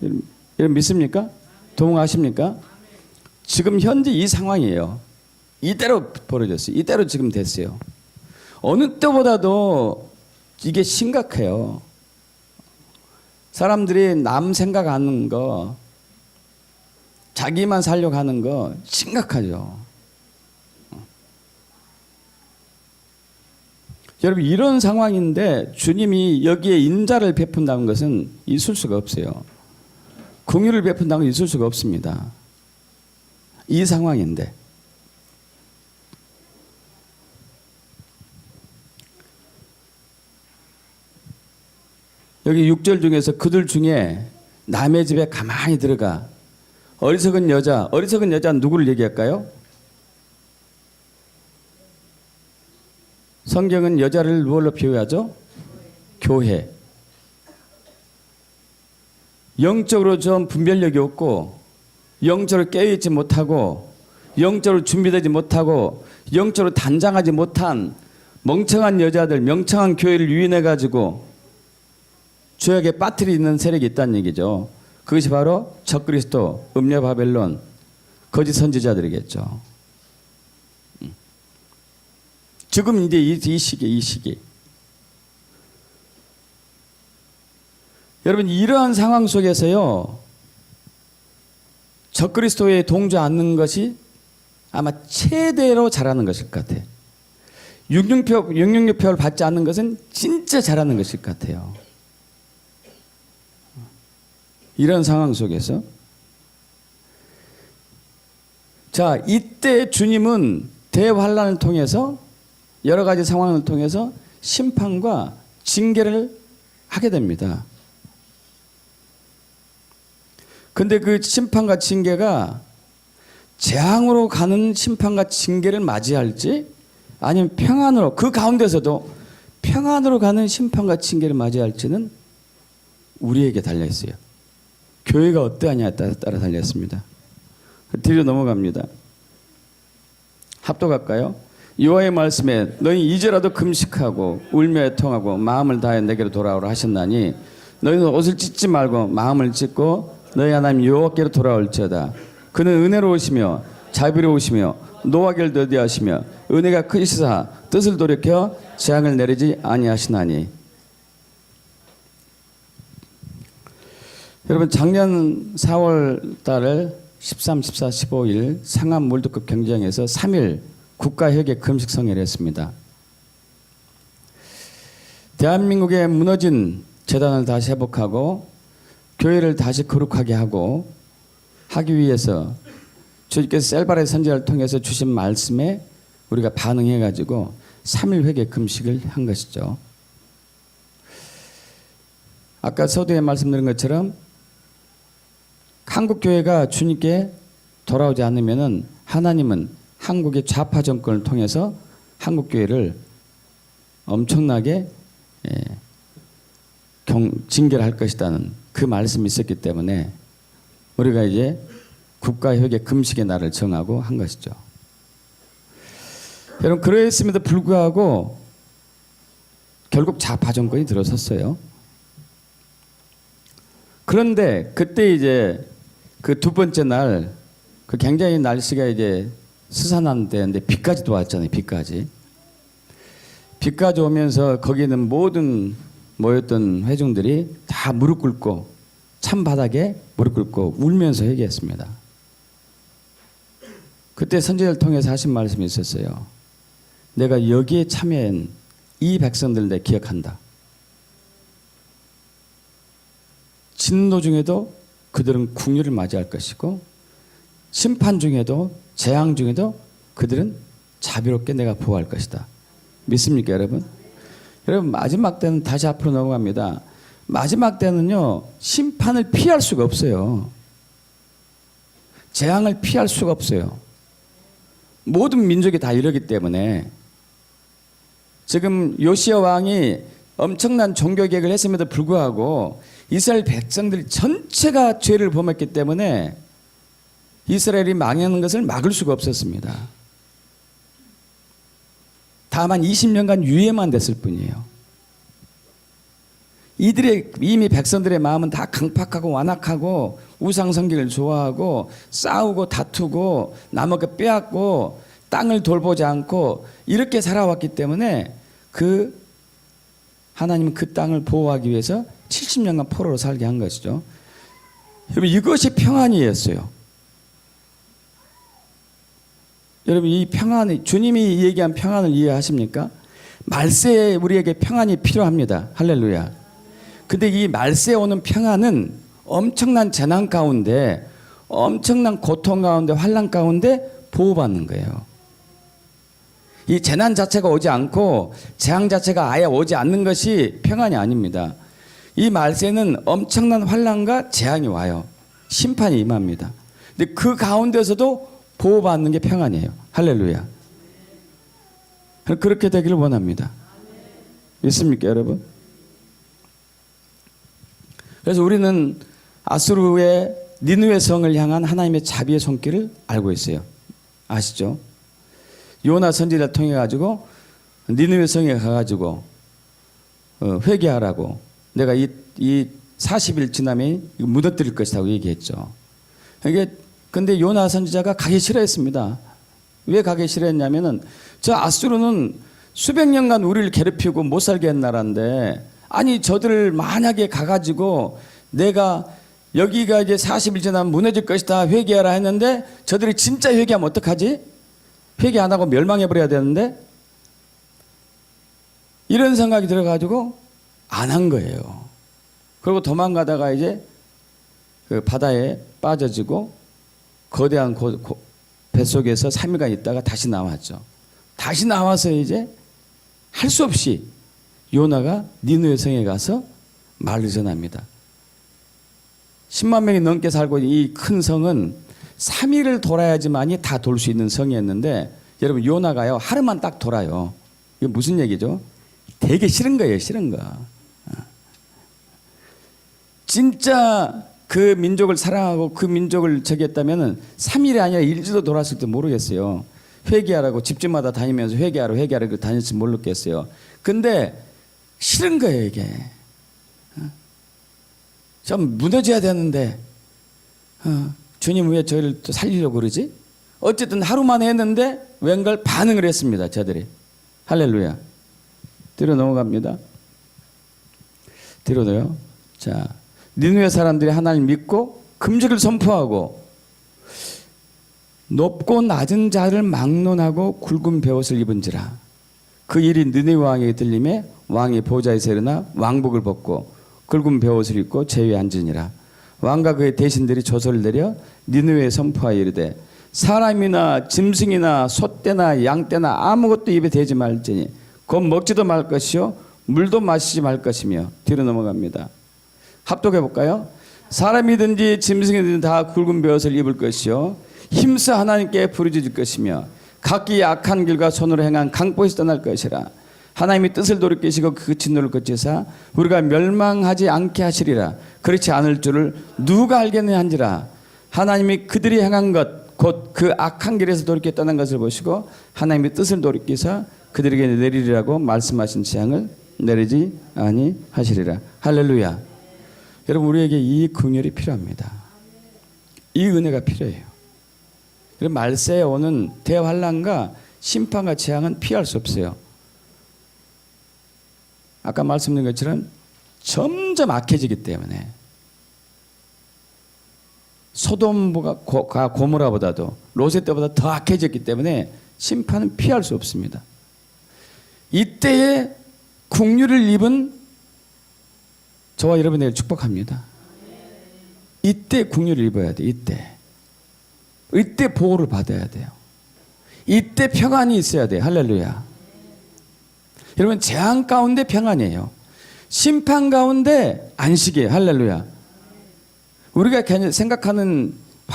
여러분 믿습니까? 동의하십니까? 지금 현재 이 상황이에요. 이대로 벌어졌어요. 이대로 지금 됐어요. 어느 때보다도 이게 심각해요. 사람들이 남 생각하는 거, 자기만 살려고 하는 거 심각하죠. 여러분 이런 상황인데 주님이 여기에 인자를 베푼다는 것은 있을 수가 없어요. 긍휼을 베푼다는 건 있을 수가 없습니다. 이 상황인데. 여기 6절 중에서 그들 중에 남의 집에 가만히 들어가 어리석은 여자는 누구를 얘기할까요? 성경은 여자를 무엇로 비유하죠? 교회. 영적으로 좀 분별력이 없고 영적으로 깨어있지 못하고 영적으로 준비되지 못하고 영적으로 단장하지 못한 멍청한 여자들, 멍청한 교회를 유인해가지고 죄악에 빠뜨리는 세력이 있다는 얘기죠. 그것이 바로 적그리스도, 음녀 바벨론, 거짓 선지자들이겠죠. 지금 이제 이 시기. 여러분 이러한 상황 속에서요. 적그리스도에 동조 않는 것이 아마 최대로 잘하는 것일 것 같아요. 666표를 받지 않는 것은 진짜 잘하는 것일 것 같아요. 이런 상황 속에서 자 이때 주님은 대환란을 통해서 여러 가지 상황을 통해서 심판과 징계를 하게 됩니다. 근데 그 심판과 징계가 재앙으로 가는 심판과 징계를 맞이할지 아니면 평안으로 그 가운데서도 평안으로 가는 심판과 징계를 맞이할지는 우리에게 달려있어요. 교회가 어떠하냐에 따라 달렸습니다. 뒤로 넘어갑니다. 합독할까요? 여호와의 말씀에 너희 이제라도 금식하고 울며 애통하고 마음을 다해 내게로 돌아오라 하셨나니 너희는 옷을 찢지 말고 마음을 찢고 너희 하나님 여호와께로 돌아올지어다. 그는 은혜로우시며 자비로우시며 노하기를 더디하시며 은혜가 크시사 뜻을 돌이켜 재앙을 내리지 아니하시나니. 여러분 작년 4월 달에 13, 14, 15일 상암 월드컵 경기장에서 3일 국가회계 금식 성회를 했습니다. 대한민국에 무너진 재단을 다시 회복하고 교회를 다시 거룩하게 하기 위해서 주님께서 셀바레 선지자를 통해서 주신 말씀에 우리가 반응해가지고 3일 회개 금식을 한 것이죠. 아까 서두에 말씀드린 것처럼 한국 교회가 주님께 돌아오지 않으면은 하나님은 한국의 좌파 정권을 통해서 한국 교회를 엄청나게 징계를 할 것이라는 그 말씀이 있었기 때문에 우리가 이제 국가회개 금식의 날을 정하고 한 것이죠. 여러분 그랬음에도 불구하고 결국 좌파 정권이 들어섰어요. 그런데 그때 이제 그 두 번째 날 그 굉장히 날씨가 이제 스산한 때인데 비까지도 왔잖아요. 비까지 오면서 거기는 모든 모였던 회중들이 다 무릎 꿇고 찬바닥에 무릎 꿇고 울면서 회개했습니다. 그때 선지자를 통해서 하신 말씀이 있었어요. 내가 여기에 참여한 이 백성들 내 기억한다. 진노 중에도 그들은 궁유를 맞이할 것이고 심판 중에도 재앙 중에도 그들은 자비롭게 내가 보호할 것이다. 믿습니까 여러분? 여러분 마지막 때는 다시 앞으로 넘어갑니다. 마지막 때는요 심판을 피할 수가 없어요. 재앙을 피할 수가 없어요. 모든 민족이 다 이러기 때문에 지금 요시야 왕이 엄청난 종교 개혁을 했음에도 불구하고 이스라엘 백성들 전체가 죄를 범했기 때문에 이스라엘이 망하는 것을 막을 수가 없었습니다. 다만 20년간 유예만 됐을 뿐이에요. 이들의 이미 백성들의 마음은 다 강팍하고 완악하고 우상성경을 좋아하고 싸우고 다투고 남에게 빼앗고 땅을 돌보지 않고 이렇게 살아왔기 때문에 하나님은 그 땅을 보호하기 위해서 70년간 포로로 살게 한 것이죠. 여러분, 이것이 평안이었어요. 여러분, 이 평안이, 주님이 얘기한 평안을 이해하십니까? 말세에 우리에게 평안이 필요합니다. 할렐루야. 근데 이 말세에 오는 평안은 엄청난 재난 가운데, 엄청난 고통 가운데, 환난 가운데 보호받는 거예요. 이 재난 자체가 오지 않고 재앙 자체가 아예 오지 않는 것이 평안이 아닙니다. 이 말세는 엄청난 환난과 재앙이 와요. 심판이 임합니다. 근데 그 가운데서도 보호받는 게 평안이에요. 할렐루야. 그렇게 되기를 원합니다. 믿습니까, 여러분? 그래서 우리는 아수르의 니느웨 성을 향한 하나님의 자비의 손길을 알고 있어요. 아시죠? 요나 선지자를 통해 가지고 니느웨 성에 가가지고 회개하라고, 내가 이 40일 지나면 무너뜨릴 것이라고 얘기했죠. 이게 근데 요나 선지자가 가기 싫어했습니다. 왜 가기 싫어했냐면은 저 아수르는 수백 년간 우리를 괴롭히고 못 살게 한 나라인데, 아니 저들을 만약에 가가지고 내가 여기가 이제 40일 지나면 무너질 것이다 회개하라 했는데 저들이 진짜 회개하면 어떡하지? 회개 안 하고 멸망해버려야 되는데, 이런 생각이 들어가지고 안 한 거예요. 그리고 도망가다가 이제 그 바다에 빠져지고 거대한 뱃속에서 3일간 있다가 다시 나왔죠. 다시 나와서 이제 할 수 없이 요나가 니느웨 성에 가서 말을 전합니다. 10만 명이 넘게 살고 있는 이 큰 성은 3일을 돌아야지만이 다 돌 수 있는 성이었는데, 여러분 요나가요 하루만 딱 돌아요. 이게 무슨 얘기죠? 되게 싫은 거예요. 싫은 거. 진짜 그 민족을 사랑하고 그 민족을 저기 했다면 3일이 아니라 일주도 돌았을지 모르겠어요. 회개하라고 집집마다 다니면서 회개하라고 다녔을지 모르겠어요. 근데 싫은 거예요, 이게. 좀 무너져야 되는데 주님 왜 저희를 또 살리려고 그러지? 어쨌든 하루만 했는데 웬걸 반응을 했습니다, 저들이. 할렐루야. 뒤로 넘어갑니다. 뒤로도요. 자, 니느웨 사람들이 하나님 믿고 금식을 선포하고 높고 낮은 자를 막론하고 굵은 베옷을 입은지라. 그 일이 느느웨 왕에게 들림에 왕이 보좌에서 일어나 왕복을 벗고 굵은 베옷을 입고 제위에 앉으니라. 왕과 그의 대신들이 조서를 내려 니느웨에 선포하여 이르되 사람이나 짐승이나 소떼나 양떼나 아무것도 입에 대지 말지니 곧 먹지도 말 것이요 물도 마시지 말 것이며. 뒤로 넘어갑니다. 합독해 볼까요? 사람이든지 짐승이든지 다 굵은 베옷을 입을 것이요 힘써 하나님께 부르짖을 것이며 각기 악한 길과 손으로 행한 강포에서 떠날 것이라. 하나님이 뜻을 돌이키시고 그 진노를 거치사 우리가 멸망하지 않게 하시리라. 그렇지 않을 줄을 누가 알겠느냐 한지라. 하나님이 그들이 행한 것 곧 그 악한 길에서 돌이켜 떠난 것을 보시고 하나님의 뜻을 돌이키사 그들에게 내리리라고 말씀하신 재앙을 내리지 아니하시리라. 할렐루야. 여러분, 우리에게 이 긍휼이 필요합니다. 이 은혜가 필요해요. 그리고 말세에 오는 대환난과 심판과 재앙은 피할 수 없어요. 아까 말씀드린 것처럼 점점 악해지기 때문에 소돔과 고모라보다도 롯의 때보다 더 악해졌기 때문에 심판은 피할 수 없습니다. 이때에 긍휼을 입은 저와 여러분에게 축복합니다. 이때 긍휼을 입어야 돼요. 이때 보호를 받아야 돼요. 이때 평안이 있어야 돼요. 할렐루야. 여러분, 재앙 가운데 평안이에요. 심판 가운데 안식이에요. 할렐루야. 우리가 생각하는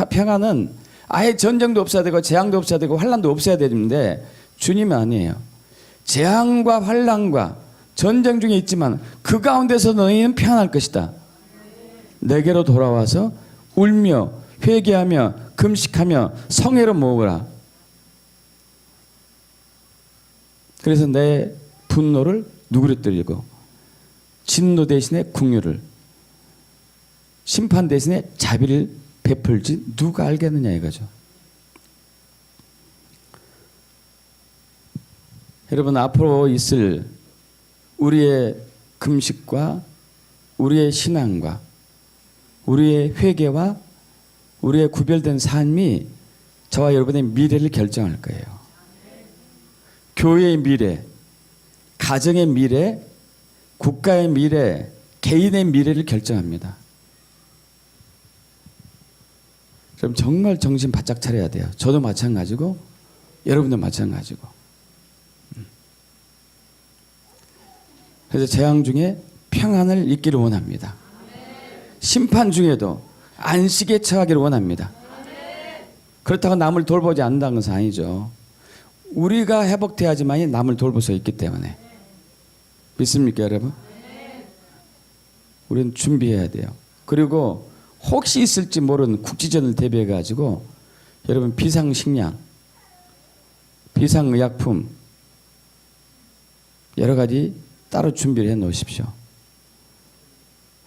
평안은 아예 전쟁도 없어야 되고 재앙도 없어야 되고 환란도 없어야 되는데 주님은 아니에요. 재앙과 환란과 전쟁 중에 있지만 그 가운데서 너희는 평안할 것이다. 내게로 돌아와서 울며 회개하며 금식하며 성회로 모으라. 그래서 내 분노를 누그러뜨리고 진노 대신에 긍휼을, 심판 대신에 자비를 베풀지 누가 알겠느냐 이거죠. 여러분, 앞으로 있을 우리의 금식과 우리의 신앙과 우리의 회개와 우리의 구별된 삶이 저와 여러분의 미래를 결정할 거예요. 교회의 미래, 가정의 미래, 국가의 미래, 개인의 미래를 결정합니다. 그럼 정말 정신 바짝 차려야 돼요. 저도 마찬가지고 여러분도 마찬가지고. 그래서 재앙 중에 평안을 잊기를 원합니다. 심판 중에도 안식에 처하기를 원합니다. 그렇다고 남을 돌보지 않는다는 것은 아니죠. 우리가 회복돼야지만 남을 돌볼 수 있기 때문에. 믿습니까, 여러분? 우리는 준비해야 돼요. 그리고 혹시 있을지 모르는 국지전을 대비해 가지고 여러분, 비상식량, 비상의약품 여러 가지 따로 준비를 해 놓으십시오.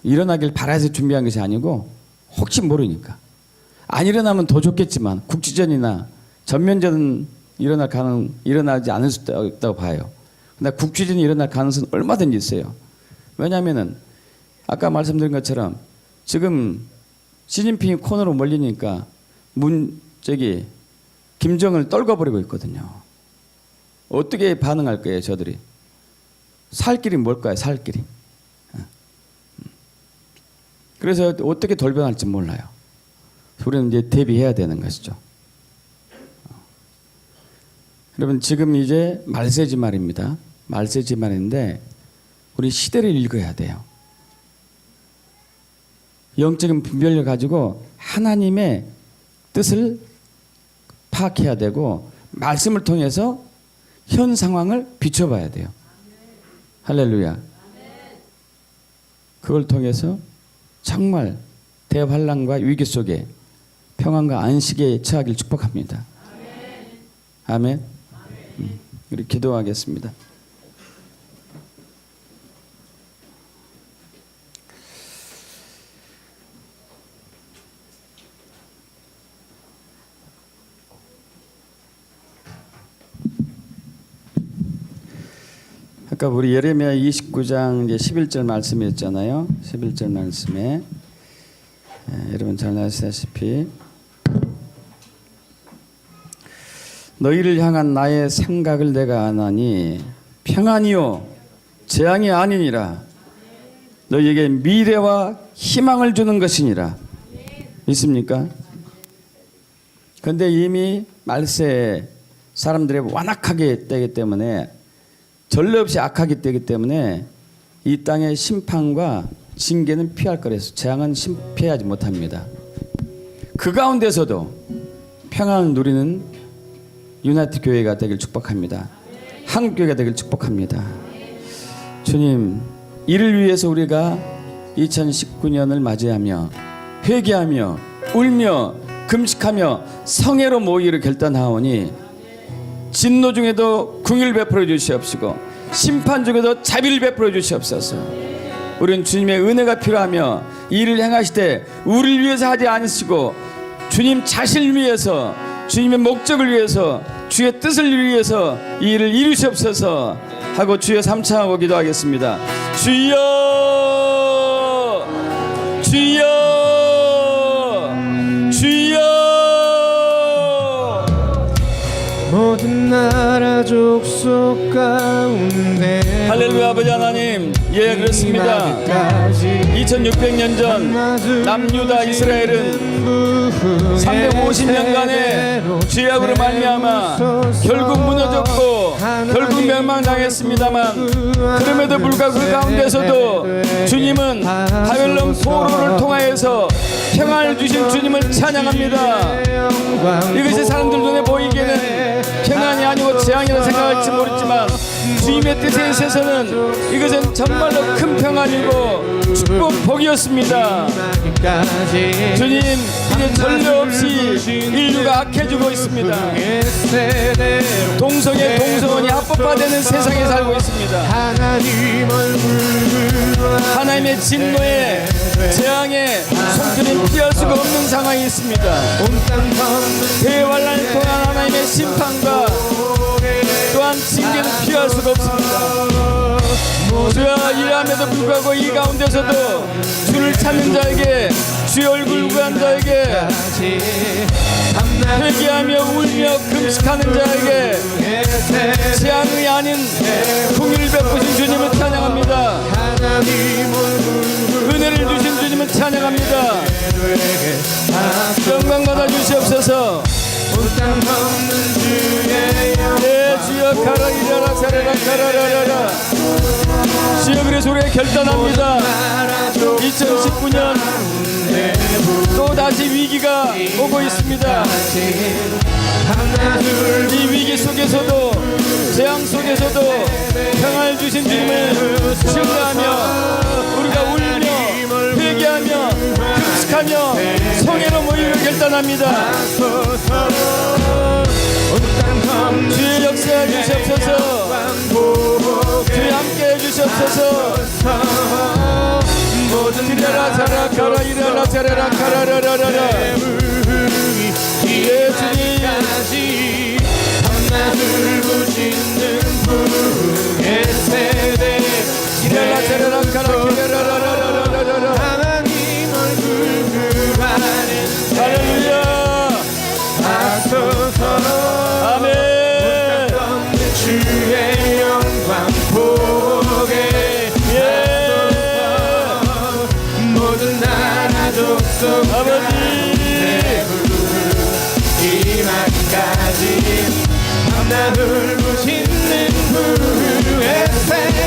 일어나길 바라서 준비한 것이 아니고 혹시 모르니까. 안 일어나면 더 좋겠지만 국지전이나 전면전은 일어나지 않을 수도 있다고 봐요. 근데 국지전이 일어날 가능성은 얼마든지 있어요. 왜냐하면은 아까 말씀드린 것처럼 지금 시진핑이 코너로 몰리니까 김정은을 떨궈버리고 있거든요. 어떻게 반응할 거예요, 저들이? 살 길이 뭘까요, 살 길이? 그래서 어떻게 돌변할지 몰라요. 우리는 이제 대비해야 되는 것이죠. 여러분, 지금 이제 말세지 말입니다. 말세지 말인데 우리 시대를 읽어야 돼요. 영적인 분별을 가지고 하나님의 뜻을 파악해야 되고 말씀을 통해서 현 상황을 비춰봐야 돼요. 할렐루야. 그걸 통해서 정말 대환란과 위기 속에 평안과 안식에 처하길 축복합니다. 아멘. 우리 기도하겠습니다. 아까 우리 예레미야 29장 이제 11절 말씀이었잖아요. 11절 말씀에 여러분 잘 아시다시피 너희를 향한 나의 생각을 내가 아나니 평안이요 재앙이 아니니라. 너희에게 미래와 희망을 주는 것이니라. 있습니까? 그런데 이미 말세 사람들이 완악하게 되기 때문에 전례 없이 악하게 되기 때문에 이 땅의 심판과 징계는 피할 거라서 재앙은 피하지 못합니다. 그 가운데서도 평안을 누리는 유나이티드 교회가 되길 축복합니다. 한국교회가 되길 축복합니다. 주님, 이를 위해서 우리가 2019년을 맞이하며 회개하며 울며 금식하며 성회로 모이기를 결단하오니 진노 중에도 긍휼 베풀어 주시옵시고 심판 중에도 자비를 베풀어 주시옵소서. 우리는 주님의 은혜가 필요하며 이 일을 행하시되 우리를 위해서 하지 않으시고 주님 자신을 위해서 주님의 목적을 위해서 주의 뜻을 위해서 이 일을 이루시옵소서 하고 주여 삼창하고 기도하겠습니다. 주여 주여 주여. 모든 나라 족속 가운데 할렐루야. 아버지 하나님, 예 그렇습니다. 2600년 전 남유다 이스라엘은 350년간의 죄악으로 말미암아 결국 무너졌고 결국 멸망당했습니다만 그럼에도 불구하고 그 가운데서도 주님은 바벨론 포로를 통하여서 평안을 주신 주님을 찬양합니다. 이것이 사람들 눈에 보이기에는 평안이 아니고 재앙이라 생각할지 모르지만 주님의 뜻에 있어서는 이것은 정말로 큰 평안이고 축복 복이었습니다. 주님, 이제 전례 없이 인류가 악해지고 있습니다. 동성애 동성혼이 합법화되는 세상에 살고 있습니다. 하나님의 진노에 재앙에 손길이 피할 수가 없는 상황이 있습니다. 대환란을 통한 하나님의 심판과 또한 징계는 피할 수가 없습니다. 주여, 이러함에도 불구하고 이 가운데서도 주를 찾는 자에게, 주의 얼굴 구한 자에게, 회개하며 울며 금식하는 자에게 재앙이 아닌 긍휼을 베푸신 주님을 찬양합니다. 은혜를 주신 주님을 찬양합니다. 영광 받아 주시옵소서. 네, 주여, 가라 이라라 사라라 가라라라라. 주여, 그래서 우리가 결단합니다. 2019년 또 다시 위기가 오고 있습니다. 이 위기 속에서도, 재앙 속에서도 평안을 주신 주님을 신뢰하며 우리가 울며 회개하며 금식하며 성회로 모이기를 결단합니다. 주의 역사해 주시옵소서. 주의 함께해 주시옵소서. 이래라 자라 가라 이래라 자라라 가라라라라. 예, 주님, 이래라 자라라 가라 이래라라라라라라. 할렐루야. 아멘. 주의 영광 보게 모든 나라 족속 아버지, 이만까지 밤낮을 부시는 부의 세대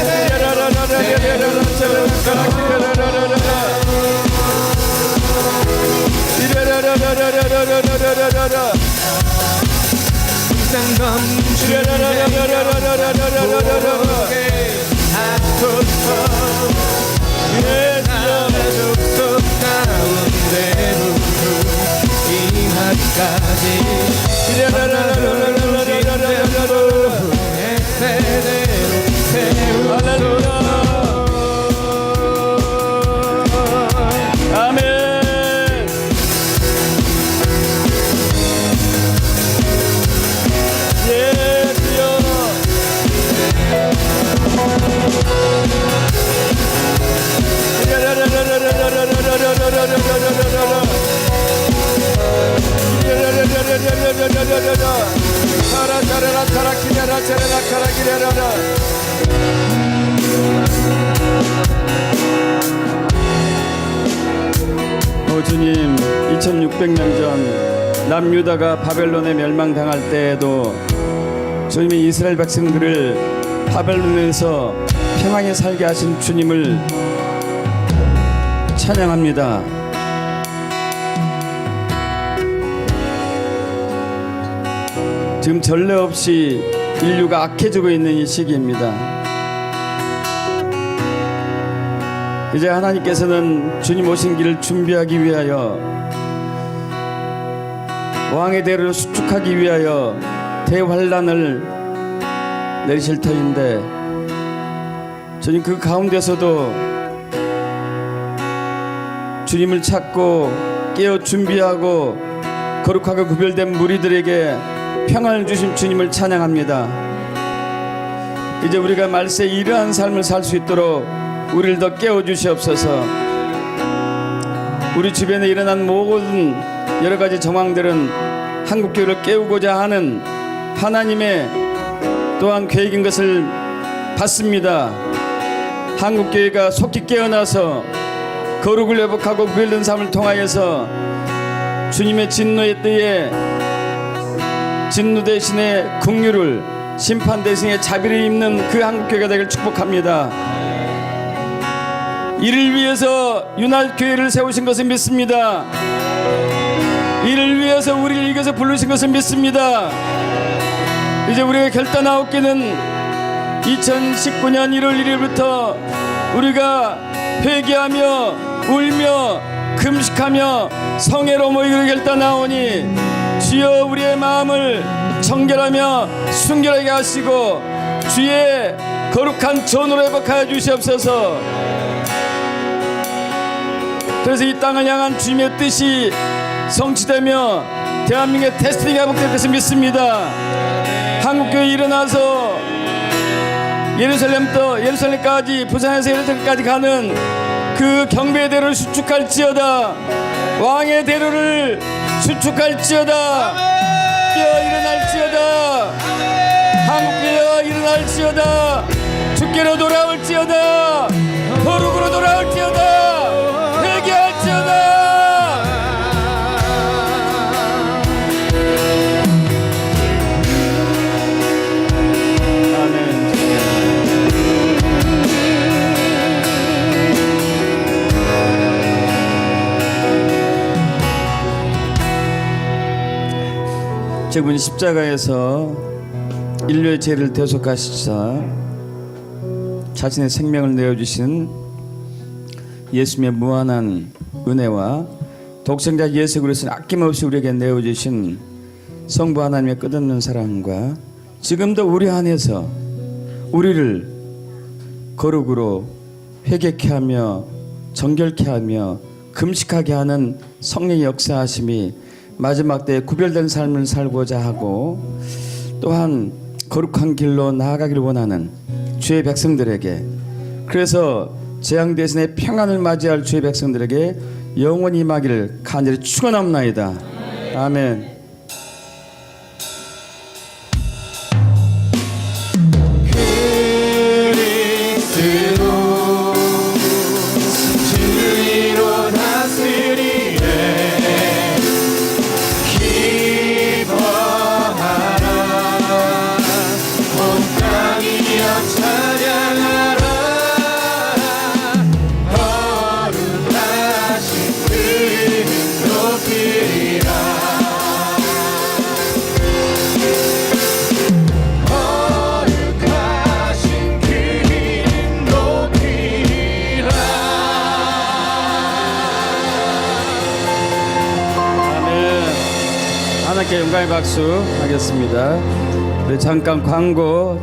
아멘. 예, 주여. 가라 자라라 가라 기라라 자라라 가라 기라라라. 오 주님, 2600년 전 남유다가 바벨론에 멸망당할 때에도 주님이 이스라엘 백성들을 바벨론에서 평안히 살게 하신 주님을 찬양합니다. 지금 전례 없이 인류가 악해지고 있는 이 시기입니다. 이제 하나님께서는 주님 오신 길을 준비하기 위하여, 왕의 대를 수축하기 위하여 대환란을 내리실 터인데, 주님 그 가운데서도 주님을 찾고 깨어 준비하고 거룩하고 구별된 무리들에게 평안을 주신 주님을 찬양합니다. 이제 우리가 말세 이러한 삶을 살 수 있도록 우리를 더 깨워주시옵소서. 우리 주변에 일어난 모든 여러 가지 정황들은 한국교회를 깨우고자 하는 하나님의 또한 계획인 것을 봤습니다. 한국교회가 속히 깨어나서 거룩을 회복하고 구별된 삶을 통하여서 주님의 진노의 때에 진노 대신에 긍휼을, 심판 대신에 자비를 입는 그 한국교회가 되길 축복합니다. 이를 위해서 윤활교회를 세우신 것을 믿습니다. 이를 위해서 우리를 이겨서 부르신 것을 믿습니다. 이제 우리가 결단하옵기는 2019년 1월 1일부터 우리가 회개하며 울며 금식하며 성회로 모이기로 결단하오니 주여 우리의 마음을 정결하며 순결하게 하시고 주의 거룩한 전으로 회복하여 주시옵소서. 그래서 이 땅을 향한 주님의 뜻이 성취되며 대한민국의 데스티니가 회복될 것을 믿습니다. 한국교회 일어나서 예루살렘부터 예루살렘까지 부산에서 예루살렘까지 가는 그 경배의 대로를 수축할지어다. 왕의 대로를 수축할지어다. 뛰어 일어날지어다. 한국교회가 일어날지어다. 주께로 돌아올지어다. 거룩으로 돌아올지어다. 회개할지어다. 저분이 십자가에서 인류의 죄를 대속하시사 자신의 생명을 내어주신 예수님의 무한한 은혜와 독생자 예수 그리스도는 아낌없이 우리에게 내어주신 성부 하나님의 끝없는 사랑과 지금도 우리 안에서 우리를 거룩으로 회개케 하며 정결케 하며 금식하게 하는 성령의 역사하심이 마지막 때에 구별된 삶을 살고자 하고 또한 거룩한 길로 나아가기를 원하는 주의 백성들에게, 그래서 재앙 대신에 평안을 맞이할 주의 백성들에게 영원히 임하기를 간절히 축원합나이다. 아멘. 그리스도 진리로 다스리네. 기뻐하라. 온 땅이여 찬양하라. 거룩하신 그를 높이리라. 거룩하신 그를 높이리라. 아멘. 하나님께 영광의 박수 하겠습니다. 우리 잠깐 광고